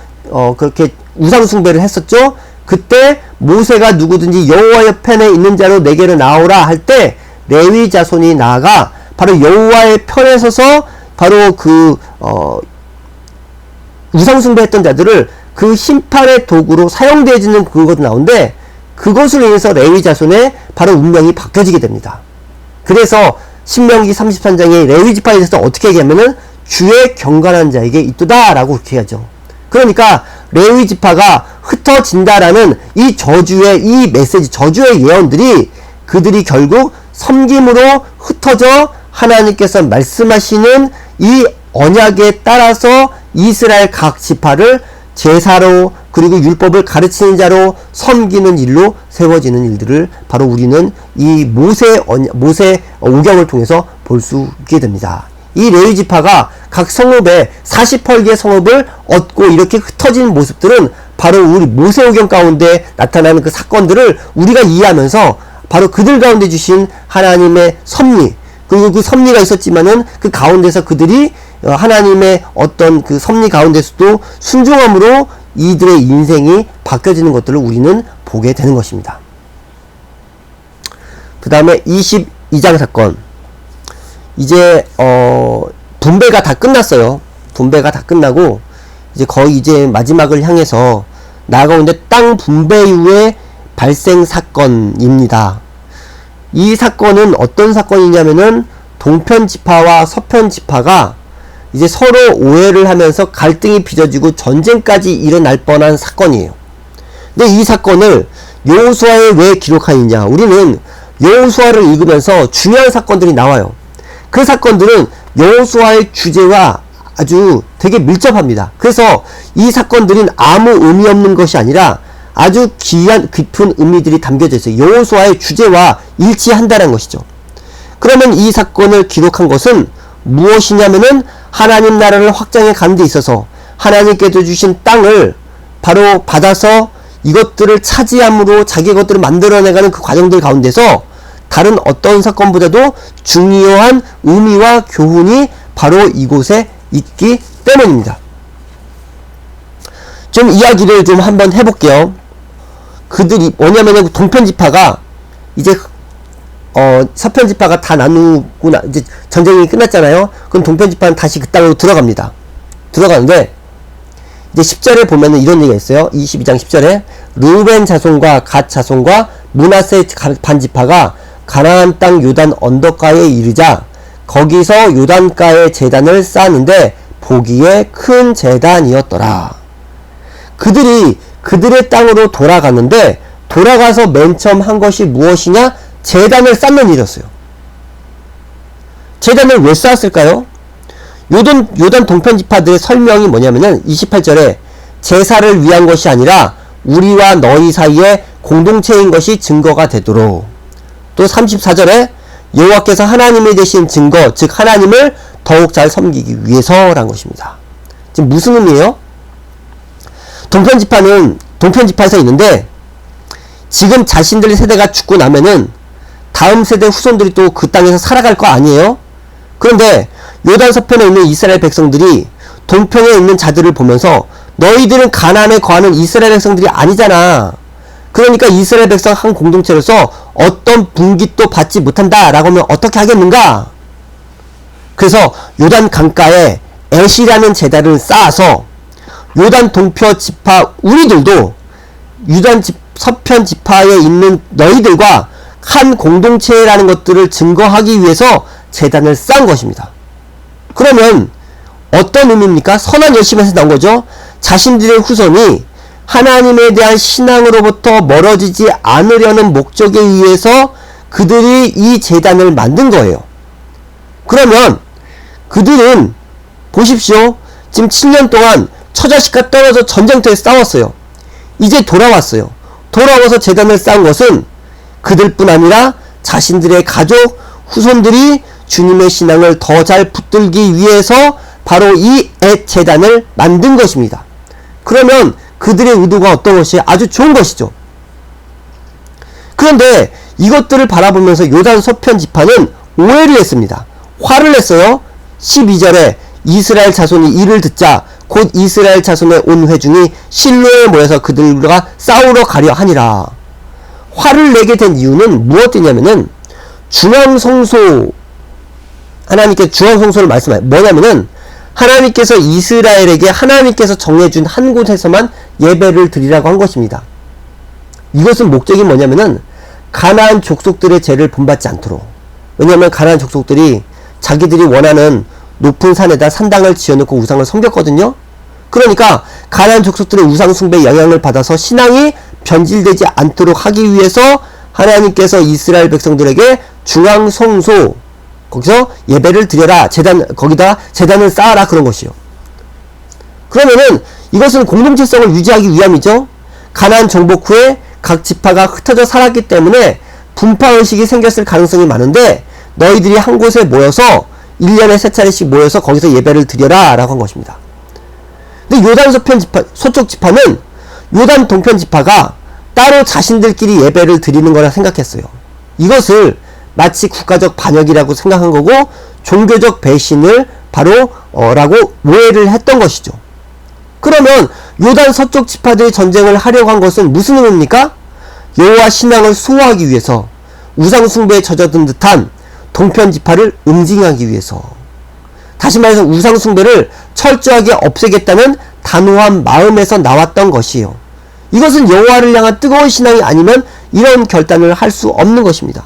그렇게 우상 숭배를 했었죠. 그때 모세가 누구든지 여호와의 편에 있는 자로 내게로 나오라 할 때 레위 자손이 나아가 바로 여호와의 편에 서서 바로 그 우상 숭배했던 자들을 그 심판의 도구로 사용되어지는 그것도 나오는데, 그것으로 인해서 레위 자손의 바로 운명이 바뀌어지게 됩니다. 그래서 신명기 33장에 레위 지파에 대해서 어떻게 얘기하면은 주의 경건한 자에게 있도다 라고 그렇게 하죠. 그러니까 레위 지파가 흩어진다라는 이 저주의 이 메시지, 저주의 예언들이 그들이 결국 섬김으로 흩어져 하나님께서 말씀하시는 이 언약에 따라서 이스라엘 각 지파를 제사로 그리고 율법을 가르치는 자로 섬기는 일로 세워지는 일들을 바로 우리는 이 모세 오경을 통해서 볼 수 있게 됩니다. 이 레위 지파가 각 성읍에 48개의 성읍을 얻고 이렇게 흩어지는 모습들은 바로 우리 모세오경 가운데 나타나는 그 사건들을 우리가 이해하면서 바로 그들 가운데 주신 하나님의 섭리, 그리고 그 섭리가 있었지만은 그 가운데서 그들이 하나님의 어떤 그 섭리 가운데서도 순종함으로 이들의 인생이 바뀌어지는 것들을 우리는 보게 되는 것입니다. 그 다음에 22장 사건. 이제 분배가 다 끝났어요. 분배가 다 끝나고 이제 거의 이제 마지막을 향해서 나아가는데 땅 분배 이후에 발생 사건입니다. 이 사건은 어떤 사건이냐면은 동편 지파와 서편 지파가 이제 서로 오해를 하면서 갈등이 빚어지고 전쟁까지 일어날 뻔한 사건이에요. 근데 이 사건을 여호수아에 왜 기록하느냐? 우리는 여호수아를 읽으면서 중요한 사건들이 나와요. 그 사건들은 여호수아의 주제와 아주 되게 밀접합니다. 그래서 이 사건들은 아무 의미 없는 것이 아니라 아주 귀한 깊은 의미들이 담겨져 있어요. 여호수아의 주제와 일치한다는 것이죠. 그러면 이 사건을 기록한 것은 무엇이냐면은 하나님 나라를 확장해 가는 데 있어서 하나님께서 주신 땅을 바로 받아서 이것들을 차지함으로 자기 것들을 만들어내가는 그 과정들 가운데서 다른 어떤 사건보다도 중요한 의미와 교훈이 바로 이곳에 있기 때문입니다. 좀 이야기를 좀 한번 해볼게요. 그들이 뭐냐면은 동편지파가 이제 서편지파가 다 나누고 이제 전쟁이 끝났잖아요. 그럼 동편지파는 다시 그 땅으로 들어갑니다. 들어가는데 이제 10절에 보면은 이런 얘기가 있어요. 22장 10절에 르우벤 자손과 갓 자손과 므낫세 반지파가 가나안 땅 요단 언덕가에 이르자 거기서 요단가에 제단을 쌓았는데 보기에 큰 제단이었더라. 그들이 그들의 땅으로 돌아갔는데 돌아가서 맨 처음 한 것이 무엇이냐? 제단을 쌓는 일이었어요. 제단을 왜 쌓았을까요? 요단 동편 지파들의 설명이 뭐냐면은 28절에 제사를 위한 것이 아니라 우리와 너희 사이에 공동체인 것이 증거가 되도록. 또 34절에 여호와께서 하나님이 되신 증거, 즉 하나님을 더욱 잘 섬기기 위해서라는 것입니다. 지금 무슨 의미예요? 동편지파에서 있는데 지금 자신들의 세대가 죽고 나면은 다음 세대 후손들이 또 그 땅에서 살아갈 거 아니에요? 그런데 요단 서편에 있는 이스라엘 백성들이 동편에 있는 자들을 보면서 너희들은 가나안에 거하는 이스라엘 백성들이 아니잖아. 그러니까 이스라엘 백성 한 공동체로서 어떤 분깃도 받지 못한다 라고 하면 어떻게 하겠는가? 그래서 요단 강가에 애시라는 제단을 쌓아서 요단 동편 지파 우리들도 서편 지파에 있는 너희들과 한 공동체라는 것들을 증거하기 위해서 제단을 쌓은 것입니다. 그러면 어떤 의미입니까? 선한 열심에서 나온 거죠. 자신들의 후손이 하나님에 대한 신앙으로부터 멀어지지 않으려는 목적에 의해서 그들이 이 제단을 만든 거예요. 그러면 그들은 보십시오. 지금 7년 동안 처자식과 떨어져 전쟁터에 싸웠어요. 이제 돌아왔어요. 돌아와서 제단을 쌓은 것은 그들뿐 아니라 자신들의 가족, 후손들이 주님의 신앙을 더 잘 붙들기 위해서 바로 이 제단을 만든 것입니다. 그러면 그들의 의도가 어떤 것이 아주 좋은 것이죠. 그런데 이것들을 바라보면서 요단 서편 지파는 오해를 했습니다. 화를 냈어요. 12절에 이스라엘 자손이 이를 듣자 곧 이스라엘 자손의 온 회중이 실로에 모여서 그들과 싸우러 가려 하니라. 화를 내게 된 이유는 무엇이냐면은 중앙성소, 하나님께서 중앙성소를 말씀하요. 뭐냐면은 하나님께서 이스라엘에게 하나님께서 정해준 한 곳에서만 예배를 드리라고 한 것입니다. 이것은 목적이 뭐냐면은 가나안 족속들의 죄를 본받지 않도록. 왜냐하면 가나안 족속들이 자기들이 원하는 높은 산에다 산당을 지어놓고 우상을 섬겼거든요. 그러니까 가나안 족속들의 우상 숭배의 영향을 받아서 신앙이 변질되지 않도록 하기 위해서 하나님께서 이스라엘 백성들에게 중앙성소, 거기서 예배를 드려라, 거기다 제단을 쌓아라, 그런 것이요. 그러면은 이것은 공동체성을 유지하기 위함이죠. 가나안 정복 후에 각 지파가 흩어져 살았기 때문에 분파의식이 생겼을 가능성이 많은데 너희들이 한 곳에 모여서 1년에 3차례씩 모여서 거기서 예배를 드려라 라고 한 것입니다. 근데 요단 서쪽 지파는 요단 동편 지파가 따로 자신들끼리 예배를 드리는 거라 생각했어요. 이것을 마치 국가적 반역이라고 생각한 거고 종교적 배신을 바로 라고 오해를 했던 것이죠. 그러면 요단 서쪽 지파들이 전쟁을 하려고 한 것은 무슨 의미입니까? 여호와 신앙을 수호하기 위해서 우상 숭배에 젖어든 듯한 동편 지파를 응징하기 위해서, 다시 말해서 우상 숭배를 철저하게 없애겠다는 단호한 마음에서 나왔던 것이에요. 이것은 여호와를 향한 뜨거운 신앙이 아니면 이런 결단을 할 수 없는 것입니다.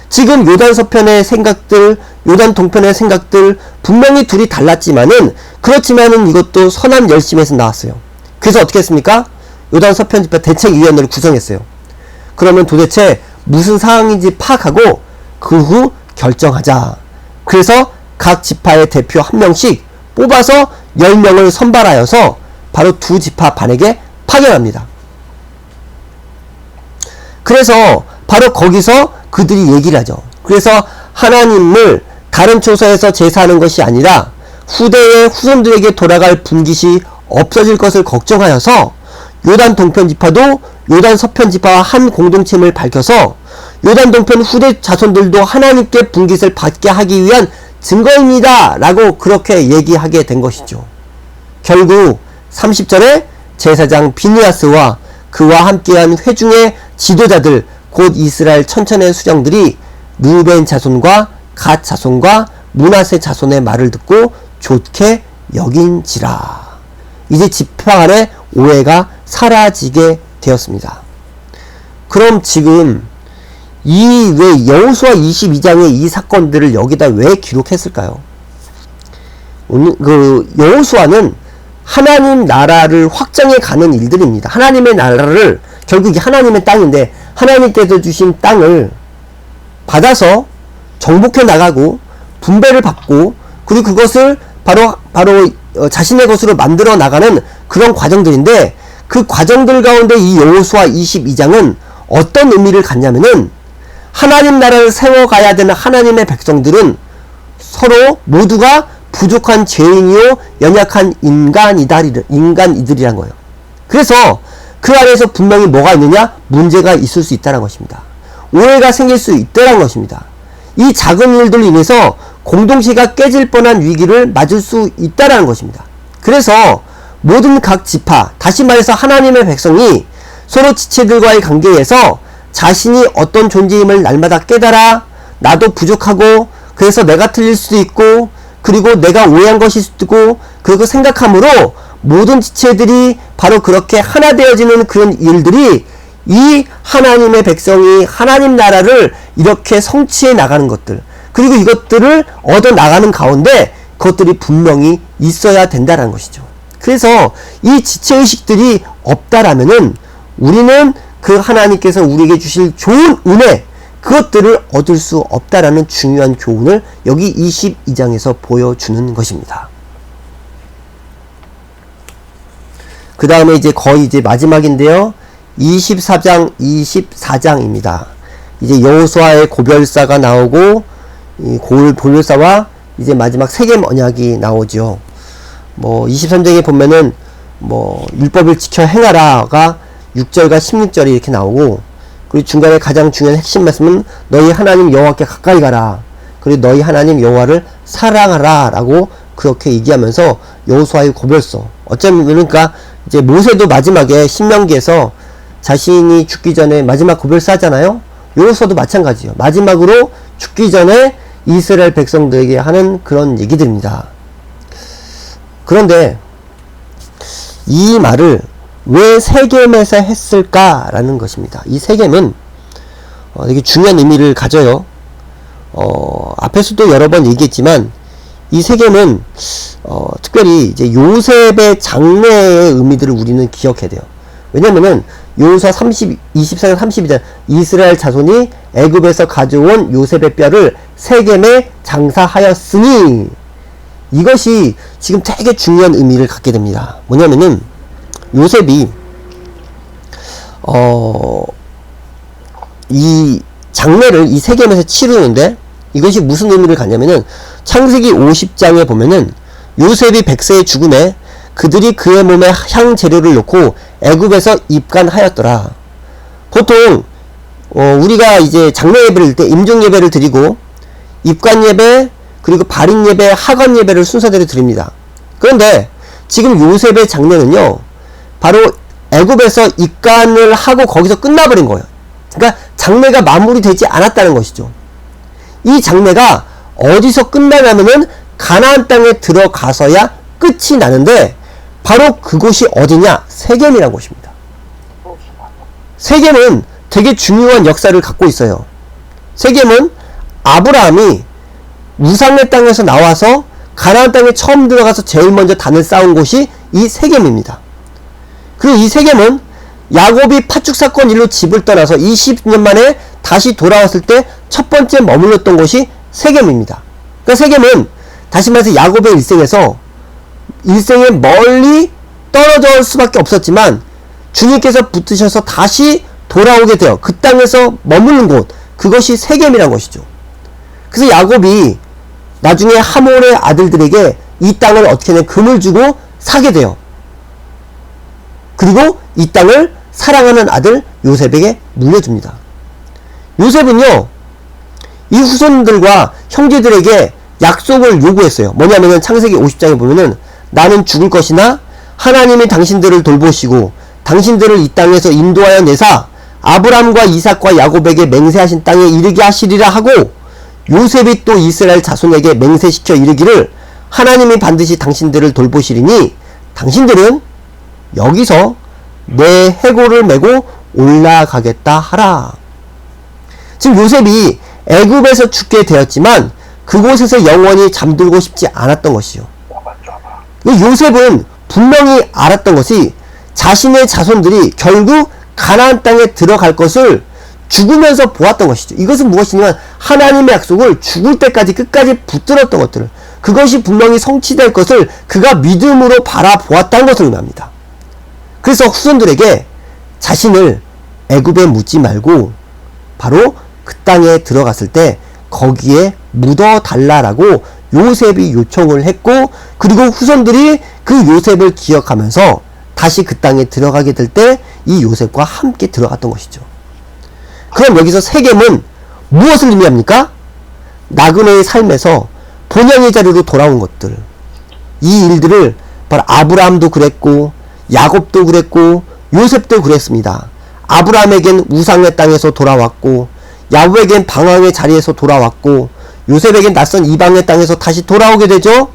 지금 요단 서편의 생각들, 요단 동편의 생각들 분명히 둘이 달랐지만은, 그렇지만은 이것도 선한 열심에서 나왔어요. 그래서 어떻게 했습니까? 요단 서편 지파 대책위원회를 구성했어요. 그러면 도대체 무슨 상황인지 파악하고 그 후 결정하자. 그래서 각 지파의 대표 한 명씩 뽑아서 10명을 선발하여서 바로 두 지파 반에게 파견합니다. 그래서 바로 거기서 그들이 얘기를 하죠. 그래서 하나님을 다른 초소에서 제사하는 것이 아니라 후대의 후손들에게 돌아갈 분깃이 없어질 것을 걱정하여서 요단 동편 지파도 요단 서편 지파와 한 공동체임을 밝혀서 요단 동편 후대 자손들도 하나님께 분깃을 받게 하기 위한 증거입니다 라고 그렇게 얘기하게 된 것이죠. 결국 30절에 제사장 비느하스와 그와 함께한 회중의 지도자들 곧 이스라엘 천천의 수령들이 르우벤 자손과 갓 자손과 므낫세 자손의 말을 듣고 좋게 여긴지라. 이제 지파 간의 오해가 사라지게 되었습니다. 그럼 지금 이 왜 여호수아 22장의 이 사건들을 여기다 왜 기록했을까요? 여호수아는 하나님 나라를 확장해 가는 일들입니다. 하나님의 나라를, 결국 하나님의 땅인데 하나님께서 주신 땅을 받아서 정복해 나가고 분배를 받고, 그리고 그것을 바로 자신의 것으로 만들어 나가는 그런 과정들인데, 그 과정들 가운데 이 여호수아 22장은 어떤 의미를 갖냐면은, 하나님 나라를 세워가야 되는 하나님의 백성들은 서로 모두가 부족한 죄인이요 연약한 인간이들이란 거예요. 그래서 그 안에서 분명히 뭐가 있느냐? 문제가 있을 수 있다는 것입니다. 오해가 생길 수 있다는 것입니다. 이 작은 일들로 인해서 공동체가 깨질 뻔한 위기를 맞을 수 있다는 것입니다. 그래서 모든 각 지파, 다시 말해서 하나님의 백성이 서로 지체들과의 관계에서 자신이 어떤 존재임을 날마다 깨달아, 나도 부족하고 그래서 내가 틀릴 수도 있고, 그리고 내가 오해한 것일 수도 있고, 그리고 생각함으로 모든 지체들이 바로 그렇게 하나 되어지는 그런 일들이 이 하나님의 백성이 하나님 나라를 이렇게 성취해 나가는 것들, 그리고 이것들을 얻어 나가는 가운데 그것들이 분명히 있어야 된다는 것이죠. 그래서 이 지체의식들이 없다라면은 우리는 그 하나님께서 우리에게 주실 좋은 은혜, 그것들을 얻을 수 없다라는 중요한 교훈을 여기 22장에서 보여주는 것입니다. 그 다음에 이제 거의 이제 마지막인데요. 24장입니다. 이제 여호수아의 고별사가 나오고, 이 고별사와 이제 마지막 세겜 언약이 나오죠. 23장에 보면은 율법을 지켜 행하라가 6절과 16절이 이렇게 나오고, 그리고 중간에 가장 중요한 핵심 말씀은 너희 하나님 여호와께 가까이 가라, 그리고 너희 하나님 여호와를 사랑하라 라고 그렇게 얘기하면서 여호수아의 고별서, 어쩌면 그러니까 이제 모세도 마지막에 신명기에서 자신이 죽기 전에 마지막 고별서 하잖아요. 여호수아도 마찬가지예요. 마지막으로 죽기 전에 이스라엘 백성들에게 하는 그런 얘기들입니다. 그런데 이 말을 왜 세겜에서 했을까라는 것입니다. 이 세겜은 되게 중요한 의미를 가져요. 앞에서도 여러 번 얘기했지만 이 세겜은 특별히 이제 요셉의 장래의 의미들을 우리는 기억해야 돼요. 왜냐면은 여호수아 24장 32절 이스라엘 자손이 애굽에서 가져온 요셉의 뼈를 세겜에 장사하였으니, 이것이 지금 되게 중요한 의미를 갖게 됩니다. 뭐냐면은 요셉이 이 장례를 이 세겜에서 치르는데, 이것이 무슨 의미를 갖냐면은 창세기 50장에 보면은 요셉이 백세의 죽음에 그들이 그의 몸에 향 재료를 놓고 애굽에서 입간하였더라. 보통 우리가 이제 장례 예배를 드릴 때 임종 예배를 드리고 입간 예배, 그리고 발인 예배, 하관 예배를 순서대로 드립니다. 그런데 지금 요셉의 장례는요, 바로 애굽에서 입간을 하고 거기서 끝나버린 거예요. 그러니까 장례가 마무리되지 않았다는 것이죠. 이 장래가 어디서 끝나냐면은 가나안 땅에 들어가서야 끝이 나는데 바로 그곳이 어디냐? 세겜이라는 곳입니다. 세겜은 되게 중요한 역사를 갖고 있어요. 세겜은 아브라함이 우상의 땅에서 나와서 가나안 땅에 처음 들어가서 제일 먼저 단을 쌓은 곳이 이 세겜입니다. 그리고 이 세겜은 야곱이 파축 사건 일로 집을 떠나서 20년 만에 다시 돌아왔을 때 첫 번째 머물렀던 곳이 세겜입니다. 그러니까 세겜은 다시 말해서 야곱의 일생에 멀리 떨어져 올 수밖에 없었지만 주님께서 붙드셔서 다시 돌아오게 되어 그 땅에서 머무는 곳, 그것이 세겜이란 것이죠. 그래서 야곱이 나중에 하몰의 아들들에게 이 땅을 어떻게든 금을 주고 사게 돼요. 그리고 이 땅을 사랑하는 아들 요셉에게 물려줍니다. 요셉은요, 이 후손들과 형제들에게 약속을 요구했어요. 뭐냐면은 창세기 50장에 보면은 나는 죽을 것이나 하나님이 당신들을 돌보시고 당신들을 이 땅에서 인도하여 내사 아브람과 이삭과 야곱에게 맹세하신 땅에 이르게 하시리라 하고, 요셉이 또 이스라엘 자손에게 맹세시켜 이르기를 하나님이 반드시 당신들을 돌보시리니 당신들은 여기서 내 해골을 메고 올라가겠다 하라. 지금 요셉이 애굽에서 죽게 되었지만 그곳에서 영원히 잠들고 싶지 않았던 것이요. 요셉은 분명히 알았던 것이 자신의 자손들이 결국 가나안 땅에 들어갈 것을 죽으면서 보았던 것이죠. 이것은 무엇이냐면 하나님의 약속을 죽을 때까지 끝까지 붙들었던 것들을, 그것이 분명히 성취될 것을 그가 믿음으로 바라보았다는 것을 의미합니다. 그래서 후손들에게 자신을 애굽에 묻지 말고 바로 그 땅에 들어갔을 때 거기에 묻어달라라고 요셉이 요청을 했고, 그리고 후손들이 그 요셉을 기억하면서 다시 그 땅에 들어가게 될 때 이 요셉과 함께 들어갔던 것이죠. 그럼 여기서 세겜은 무엇을 의미합니까? 나그네의 삶에서 본향의 자리로 돌아온 것들, 이 일들을 바로 아브라함도 그랬고 야곱도 그랬고 요셉도 그랬습니다. 아브라함에겐 우상의 땅에서 돌아왔고, 야곱에겐 방황의 자리에서 돌아왔고, 요셉에겐 낯선 이방의 땅에서 다시 돌아오게 되죠.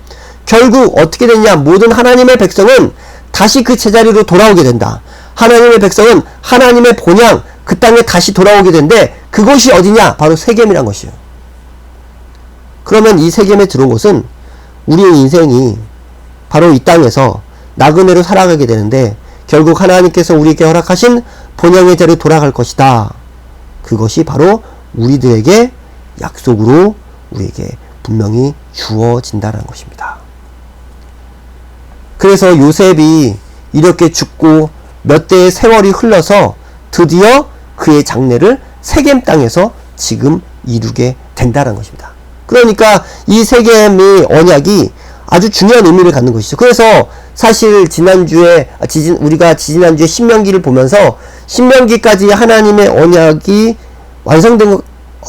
결국 어떻게 됐냐? 모든 하나님의 백성은 다시 그 제자리로 돌아오게 된다. 하나님의 백성은 하나님의 본향 그 땅에 다시 돌아오게 된데 그것이 어디냐? 바로 세겜이란 것이요. 그러면 이 세겜에 들어온 것은 우리의 인생이 바로 이 땅에서 나그네로 살아가게 되는데 결국 하나님께서 우리에게 허락하신 본향의 자리로 돌아갈 것이다. 그것이 바로 우리들에게 약속으로 우리에게 분명히 주어진다는 것입니다. 그래서 요셉이 이렇게 죽고 몇 대의 세월이 흘러서 드디어 그의 장래를 세겜 땅에서 지금 이루게 된다는 것입니다. 그러니까 이 세겜의 언약이 아주 중요한 의미를 갖는 것이죠. 그래서 사실 우리가 지난주에 신명기를 보면서 신명기까지 하나님의 언약이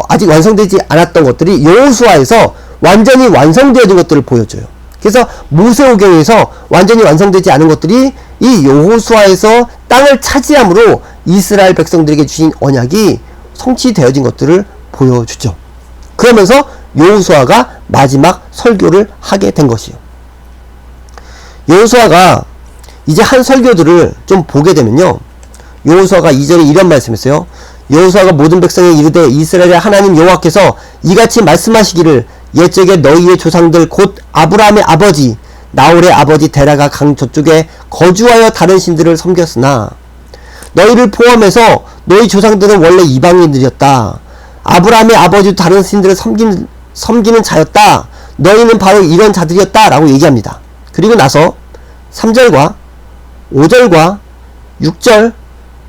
아직 완성되지 않았던 것들이 여호수아에서 완전히 완성되어진 것들을 보여줘요. 그래서 모세오경에서 완전히 완성되지 않은 것들이 이 여호수아에서 땅을 차지함으로 이스라엘 백성들에게 주신 언약이 성취되어진 것들을 보여주죠. 그러면서 여호수아가 마지막 설교를 하게 된 것이요. 여호수아가 이제 한 설교들을 좀 보게 되면요, 여호수아가 2절에 이런 말씀했어요. 여호수아가 모든 백성에 이르되 이스라엘의 하나님 여호와께서 이같이 말씀하시기를 옛적에 너희의 조상들 곧 아브라함의 아버지 나홀의 아버지 데라가 강 저쪽에 거주하여 다른 신들을 섬겼으나 너희를 포함해서 너희 조상들은 원래 이방인들이었다. 아브라함의 아버지도 다른 신들을 섬기는 자였다. 너희는 바로 이런 자들이었다 라고 얘기합니다. 그리고 나서 3절과 5절과 6절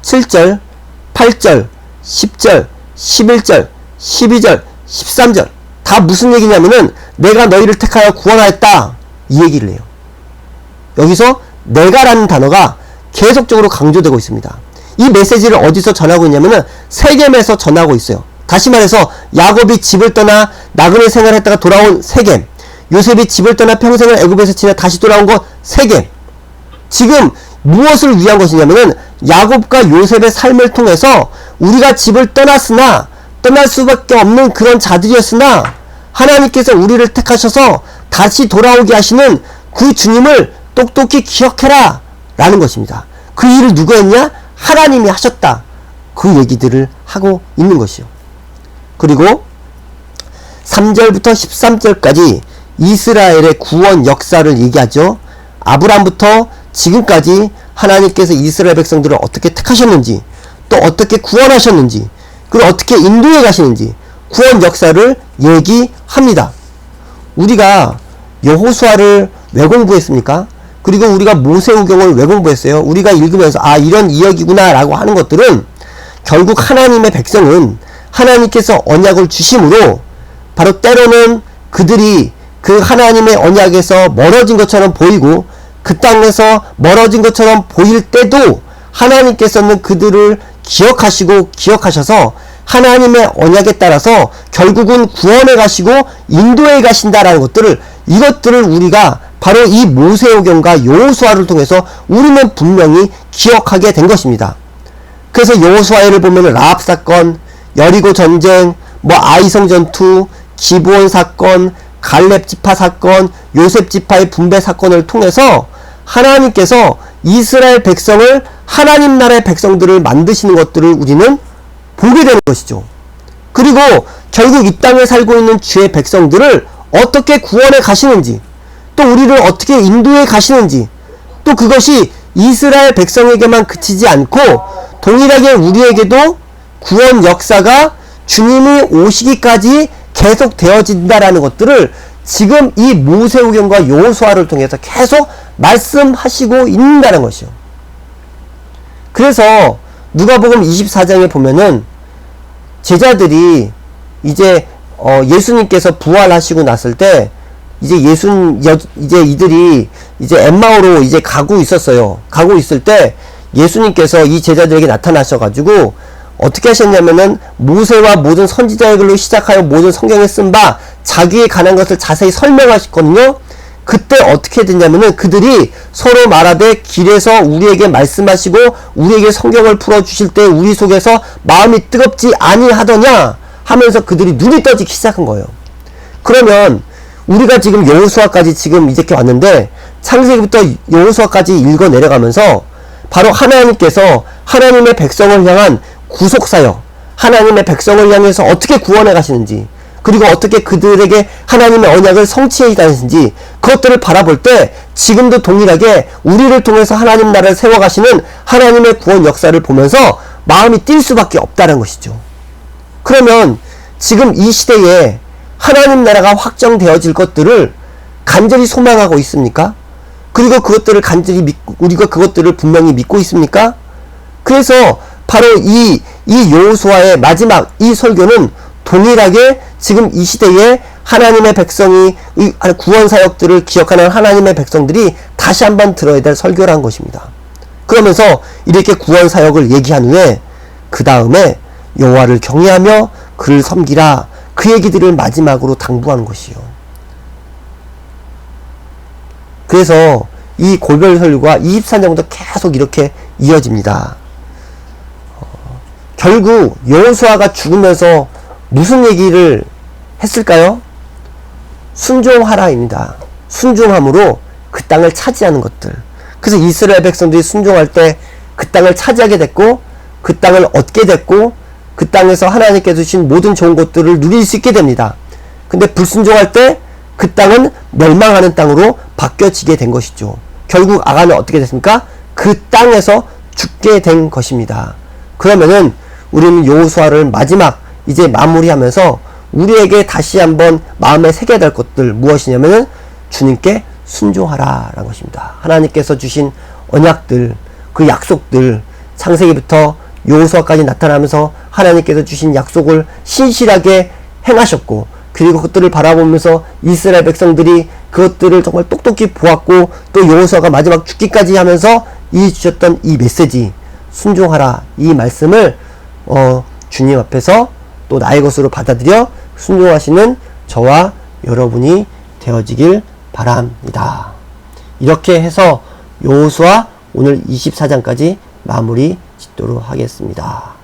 7절 8절 10절 11절 12절 13절 다 무슨 얘기냐면은 내가 너희를 택하여 구원하였다 이 얘기를 해요. 여기서 내가라는 단어가 계속적으로 강조되고 있습니다. 이 메시지를 어디서 전하고 있냐면은 세겜에서 전하고 있어요. 다시 말해서 야곱이 집을 떠나 나그네 생활했다가 돌아온 세겜, 요셉이 집을 떠나 평생을 애굽에서 지내 다시 돌아온 것 세겜. 지금 무엇을 위한 것이냐면은 야곱과 요셉의 삶을 통해서 우리가 집을 떠났으나 떠날 수밖에 없는 그런 자들이었으나 하나님께서 우리를 택하셔서 다시 돌아오게 하시는 그 주님을 똑똑히 기억해라 라는 것입니다. 그 일을 누가 했냐? 하나님이 하셨다. 그 얘기들을 하고 있는 것이요. 그리고 3절부터 13절까지 이스라엘의 구원 역사를 얘기하죠. 아브라함부터 지금까지 하나님께서 이스라엘 백성들을 어떻게 택하셨는지, 또 어떻게 구원하셨는지, 그리고 어떻게 인도해 가시는지 구원 역사를 얘기합니다. 우리가 여호수아를 왜 공부했습니까? 그리고 우리가 모세오경을 왜 공부했어요? 우리가 읽으면서 이런 이야기구나 라고 하는 것들은 결국 하나님의 백성은 하나님께서 언약을 주심으로 바로 때로는 그들이 그 하나님의 언약에서 멀어진 것처럼 보이고 그 땅에서 멀어진 것처럼 보일 때도 하나님께서는 그들을 기억하시고 기억하셔서 하나님의 언약에 따라서 결국은 구원해 가시고 인도해 가신다라는 것들을, 이것들을 우리가 바로 이 모세오경과 여호수아를 통해서 우리는 분명히 기억하게 된 것입니다. 그래서 여호수아를 보면 라합 사건, 여리고 전쟁, 아이성 전투, 기브온 사건, 갈렙 지파 사건, 요셉 지파의 분배 사건을 통해서 하나님께서 이스라엘 백성을, 하나님 나라의 백성들을 만드시는 것들을 우리는 보게 되는 것이죠. 그리고 결국 이 땅에 살고 있는 주의 백성들을 어떻게 구원해 가시는지, 또 우리를 어떻게 인도해 가시는지, 또 그것이 이스라엘 백성에게만 그치지 않고 동일하게 우리에게도 구원 역사가 주님이 오시기까지 계속 되어진다라는 것들을 지금 이 모세오경과 여호수아를 통해서 계속 말씀하시고 있다는 것이요. 그래서 누가복음 24장에 보면은 제자들이 이제 예수님께서 부활하시고 났을 때 이제 이들이 이제 엠마오로 이제 가고 있었어요. 가고 있을 때 예수님께서 이 제자들에게 나타나셔가지고 어떻게 하셨냐면은 모세와 모든 선지자의 글로 시작하여 모든 성경에 쓴 바 자기에 관한 것을 자세히 설명하셨거든요. 그때 어떻게 됐냐면은 그들이 서로 말하되 길에서 우리에게 말씀하시고 우리에게 성경을 풀어주실 때 우리 속에서 마음이 뜨겁지 아니하더냐 하면서 그들이 눈이 떠지기 시작한 거예요. 그러면 우리가 지금 여호수아까지 지금 이렇게 왔는데 창세기부터 여호수아까지 읽어 내려가면서 바로 하나님께서 하나님의 백성을 향한 구속사역, 하나님의 백성을 향해서 어떻게 구원해 가시는지, 그리고 어떻게 그들에게 하나님의 언약을 성취해 가시는지 그것들을 바라볼 때 지금도 동일하게 우리를 통해서 하나님 나라를 세워가시는 하나님의 구원 역사를 보면서 마음이 뛸 수밖에 없다는 것이죠. 그러면 지금 이 시대에 하나님 나라가 확정되어질 것들을 간절히 소망하고 있습니까? 그리고 그것들을 간절히 믿고, 우리가 그것들을 분명히 믿고 있습니까? 그래서 바로 이 여호수아의 마지막 이 설교는 동일하게 지금 이 시대에 하나님의 백성이 구원 사역들을 기억하는 하나님의 백성들이 다시 한번 들어야 될 설교라는 것입니다. 그러면서 이렇게 구원 사역을 얘기한 후에 그 다음에 여호와를 경외하며 그를 섬기라, 그 얘기들을 마지막으로 당부하는 것이요. 그래서 이 골별 설교가 24장부터 계속 이렇게 이어집니다. 결국 여호수아가 죽으면서 무슨 얘기를 했을까요? 순종하라입니다. 순종함으로 그 땅을 차지하는 것들. 그래서 이스라엘 백성들이 순종할 때 그 땅을 차지하게 됐고, 그 땅을 얻게 됐고, 그 땅에서 하나님께서 주신 모든 좋은 것들을 누릴 수 있게 됩니다. 근데 불순종할 때 그 땅은 멸망하는 땅으로 바뀌어지게 된 것이죠. 결국 아간은 어떻게 됐습니까? 그 땅에서 죽게 된 것입니다. 그러면은 우리는 여호수아를 마지막 이제 마무리하면서 우리에게 다시 한번 마음에 새겨야 될 것들 무엇이냐면은 주님께 순종하라 라는 것입니다. 하나님께서 주신 언약들, 그 약속들, 창세기부터 여호수아까지 나타나면서 하나님께서 주신 약속을 신실하게 행하셨고, 그리고 그것들을 바라보면서 이스라엘 백성들이 그것들을 정말 똑똑히 보았고, 또 여호수아가 마지막 죽기까지 하면서 주셨던 이 메시지, 순종하라, 이 말씀을 주님 앞에서 또 나의 것으로 받아들여 순종하시는 저와 여러분이 되어지길 바랍니다. 이렇게 해서 여호수아 오늘 24장까지 마무리 짓도록 하겠습니다.